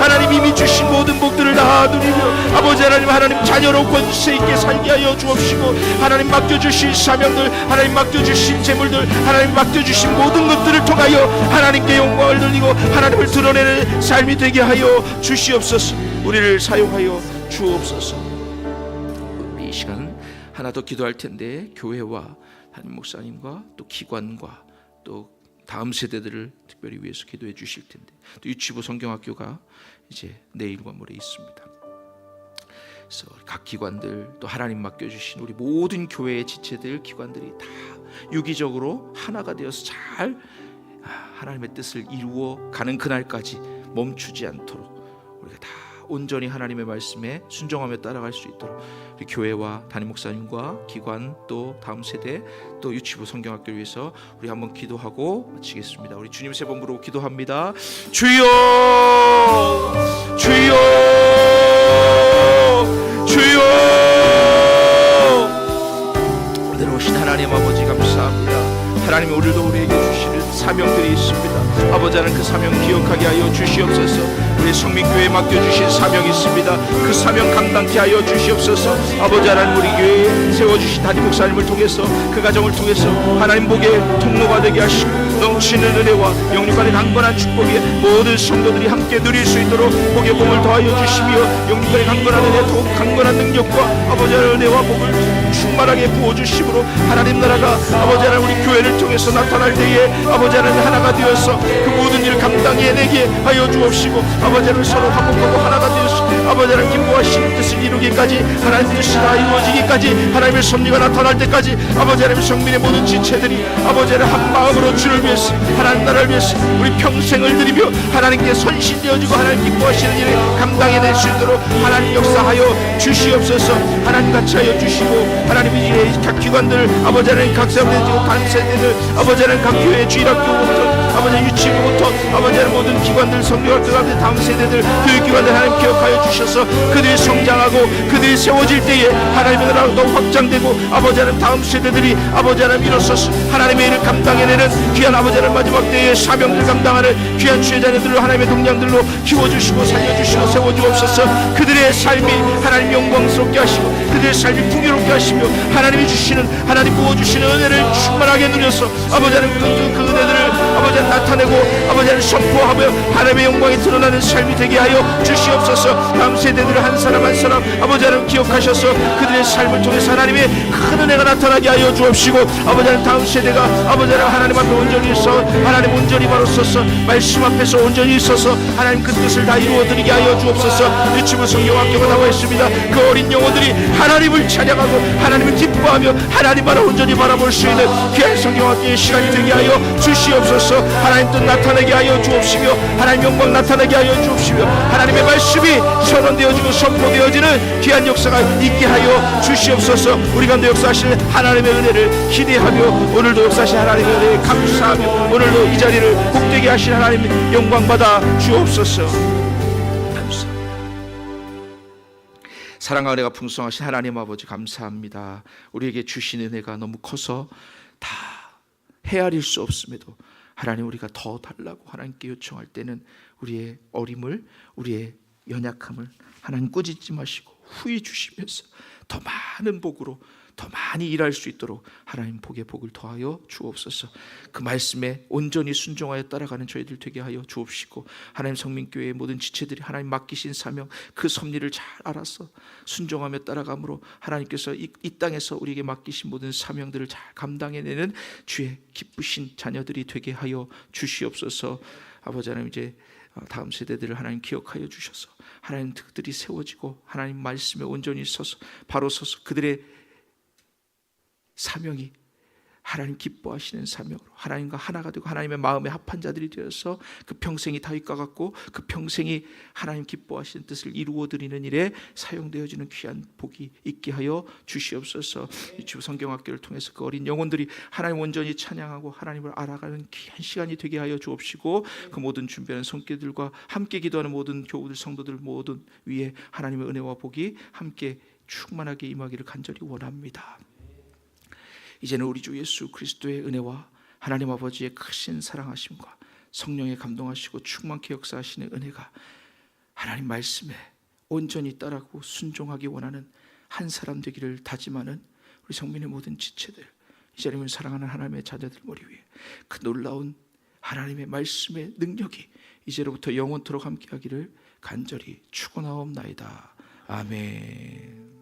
하나님 이미 주신 모든 복들을 다 누리며 아버지 하나님 자녀로 권세 있게 살게 하여 주옵시고, 하나님 맡겨주신 사명들, 하나님 맡겨주신 재물들, 하나님 맡겨주신 모든 것들을 통하여 하나님께 영광을 돌리고 하나님을 드러내는 삶이 되게 하여 주시옵소서. 우리를 사용하여 주옵소서. 우리 이 시간은 하나 더 기도할 텐데, 교회와 담임 목사님과 또 기관과 또 다음 세대들을 특별히 위해서 기도해 주실 텐데, 또 유치부 성경학교가 이제 내일과 모레 있습니다. 그래서 각 기관들, 또 하나님 맡겨주신 우리 모든 교회의 지체들, 기관들이 다 유기적으로 하나가 되어서 잘 하나님의 뜻을 이루어 가는 그날까지 멈추지 않도록 우리가 다 온전히 하나님의 말씀에 순종하며 따라갈 수 있도록 우리 교회와 담임 목사님과 기관, 또 다음 세대, 또 유치부 성경학교를 위해서 우리 한번 기도하고 마치겠습니다. 우리 주님 세 번 부르고 기도합니다. 주여, 주여, 주여. 오늘 오신 하나님 아버지 감사합니다. 하나님이 오늘도 우리에게 주시는 사명들이 있습니다. 아버지 하나님 그 사명 기억하게 하여 주시옵소서. 우리 성민교회에 맡겨주신 사명이 있습니다. 그 사명 감당케 하여 주시옵소서. 아버지 하나님 우리 교회에 세워주신 담임 목사님을 통해서, 그 가정을 통해서 하나님 복의 통로가 되게 하시고, 넘치는 은혜와 영육간의 강건한 축복에 모든 성도들이 함께 누릴 수 있도록 복의 복을 더하여 주시며, 영육간의 강건한 은혜, 더욱 강건한 능력과 아버지 하나님 은혜와 복을 충만하게 부어주심으로 하나님 나라가 아버지 하나님 우리 교회를 통해서 나타날 때에 아버지 하나님 하나가 되어서 그 모든 일을 감당해내게 하여 주옵시고, 아버지 하나님 서로 화목하고 하나가 되어서 아버지 하나님 기뻐하시는 뜻을 이루기까지, 하나님 뜻이 다 이루어지기까지, 하나님의 섭리가 나타날 때까지 아버지 하나님 성민의 모든 지체들이 아버지 하나님 한 마음으로 주를 위해서, 하나님 나라를 위해서 우리 평생을 드리며 하나님께 선신되어지고 하나님 기뻐하시는 일을 감당해낼 수 있도록 하나님 역사하여 주시옵소서. 하나님 같이 하여 주시고, 하나님 이제 각 기관들 아버지 하나님 각 세대들, 다른 세대들 아버지 하나님 각 교회 주일학교부터 아버지 유치부부터 아버지 하나님 모든 기관들, 성경학교 가운데 다음 세대들, 교육기관들 하나님 기억하여 주셔서 그들이 성장하고 그들이 세워질 때에 하나님의 나라가 더 확장되고 아버지 하나님 다음 세대들이 아버지 하나님 일어서서 하나님의 일을 감당해내는 귀한 아버지 하나님 마지막 때의 사명들 감당하는 귀한 주의 자녀들로 하나님의 동량들로 키워주시고 살려주시고 세워주옵소서. 그들의 삶이 하나님 영광스럽게 하시고 그들의 삶이 풍요롭게 하시며 하나님이 주시는, 하나님 부어주시는 은혜를 충만하게 누려서 아버지 하나님 그 은혜들을 아버지 하나님 나타내고 아버지 하나님 선포하며 하나님의 영광이 드러나는 삶이 되게 하여 주시옵소서. 다음 세대들을 한 사람 한 사람 아버지 하나님 기억하셔서 그들의 삶을 통해서 하나님의 큰 은혜가 나타나게 하여 주옵시고, 아버지 하나님 다음 세대가 아버지 하나님 앞에 온전히 서 하나님 온전히 바로 서서 말씀 앞에서 온전히 있어서 하나님 그 뜻을 다 이루어드리게 하여 주옵소서. 유치부 성경학교가 나와 있습니다. 그 어린 영혼들이 하나님을 찬양하고 하나님을 기뻐하며 하나님만을 온전히 바라볼 수 있는 귀한 성경학교의 시간이 되게 하여 주시옵소서. 하나님 뜻 나타내게 하여 주옵시며 하나님 영광 나타내게 하여 주옵시며 하나님의 말씀이 선언되어지고 선포되어지는 귀한 역사가 있게 하여 주시옵소서. 우리 가운데 역사하시는 하나님의 은혜를 기대하며 오늘도 역사하신 하나님의 은혜에 감사하며 오늘도 이 자리를 복되게 하신 하나님 영광 받아 주옵소서. 감사합니다. 사랑과 은혜가 풍성하신 하나님 아버지 감사합니다. 우리에게 주신 은혜가 너무 커서 다 헤아릴 수 없음에도 하나님 우리가 더 달라고 하나님께 요청할 때는 우리의 어림을, 우리의 연약함을 하나님 꾸짖지 마시고 후히 주시면서 더 많은 복으로 더 많이 일할 수 있도록 하나님 복의 복을 더하여 주옵소서. 그 말씀에 온전히 순종하여 따라가는 저희들 되게 하여 주옵시고, 하나님 성민교회의 모든 지체들이 하나님 맡기신 사명 그 섭리를 잘 알아서 순종하며 따라감으로 하나님께서 이 땅에서 우리에게 맡기신 모든 사명들을 잘 감당해내는 주의 기쁘신 자녀들이 되게 하여 주시옵소서. 아버지 하나님 이제 다음 세대들을 하나님 기억하여 주셔서 하나님 그들이 세워지고 하나님 말씀에 온전히 서서 바로 서서 그들의 사명이 하나님 기뻐하시는 사명으로 하나님과 하나가 되고 하나님의 마음에 합한 자들이 되어서 그 평생이 다윗과 같고 그 평생이 하나님 기뻐하시는 뜻을 이루어드리는 일에 사용되어지는 귀한 복이 있게 하여 주시옵소서. 유치부 성경학교를 통해서 그 어린 영혼들이 하나님 온전히 찬양하고 하나님을 알아가는 귀한 시간이 되게 하여 주옵시고, 그 모든 준비하는 손길들과 함께 기도하는 모든 교우들 성도들 모든 위에 하나님의 은혜와 복이 함께 충만하게 임하기를 간절히 원합니다. 이제는 우리 주 예수 그리스도의 은혜와 하나님 아버지의 크신 사랑하심과 성령의 감동하시고 충만케 역사하시는 은혜가 하나님 말씀에 온전히 따르고 순종하기 원하는 한 사람 되기를 다짐하는 우리 성민의 모든 지체들, 이 자리에 사랑하는 하나님의 자녀들 머리 위에 그 놀라운 하나님의 말씀의 능력이 이제로부터 영원토록 함께하기를 간절히 축원하옵나이다. 아멘.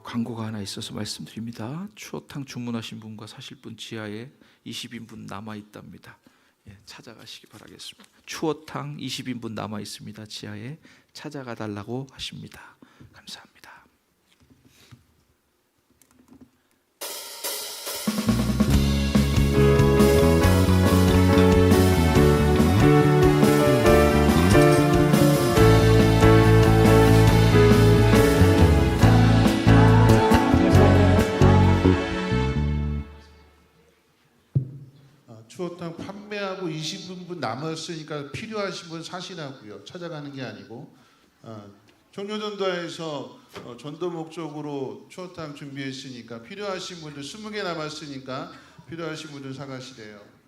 광고가 하나 있어서 말씀드립니다. 추어탕 주문하신 분과 사실 분 지하에 20인분 남아 있답니다. 찾아가시기 바라겠습니다. 추어탕 20인분 남아 있습니다. 지하에 찾아가 달라고 하십니다. 감사합니다. 추어탕 판매하고 20인분 남았으니까 필요하신 분 사시라고요. 찾아가는 게 아니고 종료전도회에서 전도 목적으로 추어탕 준비했으니까 필요하신 분들 20개 남았으니까 필요하신 분들 사가시래요.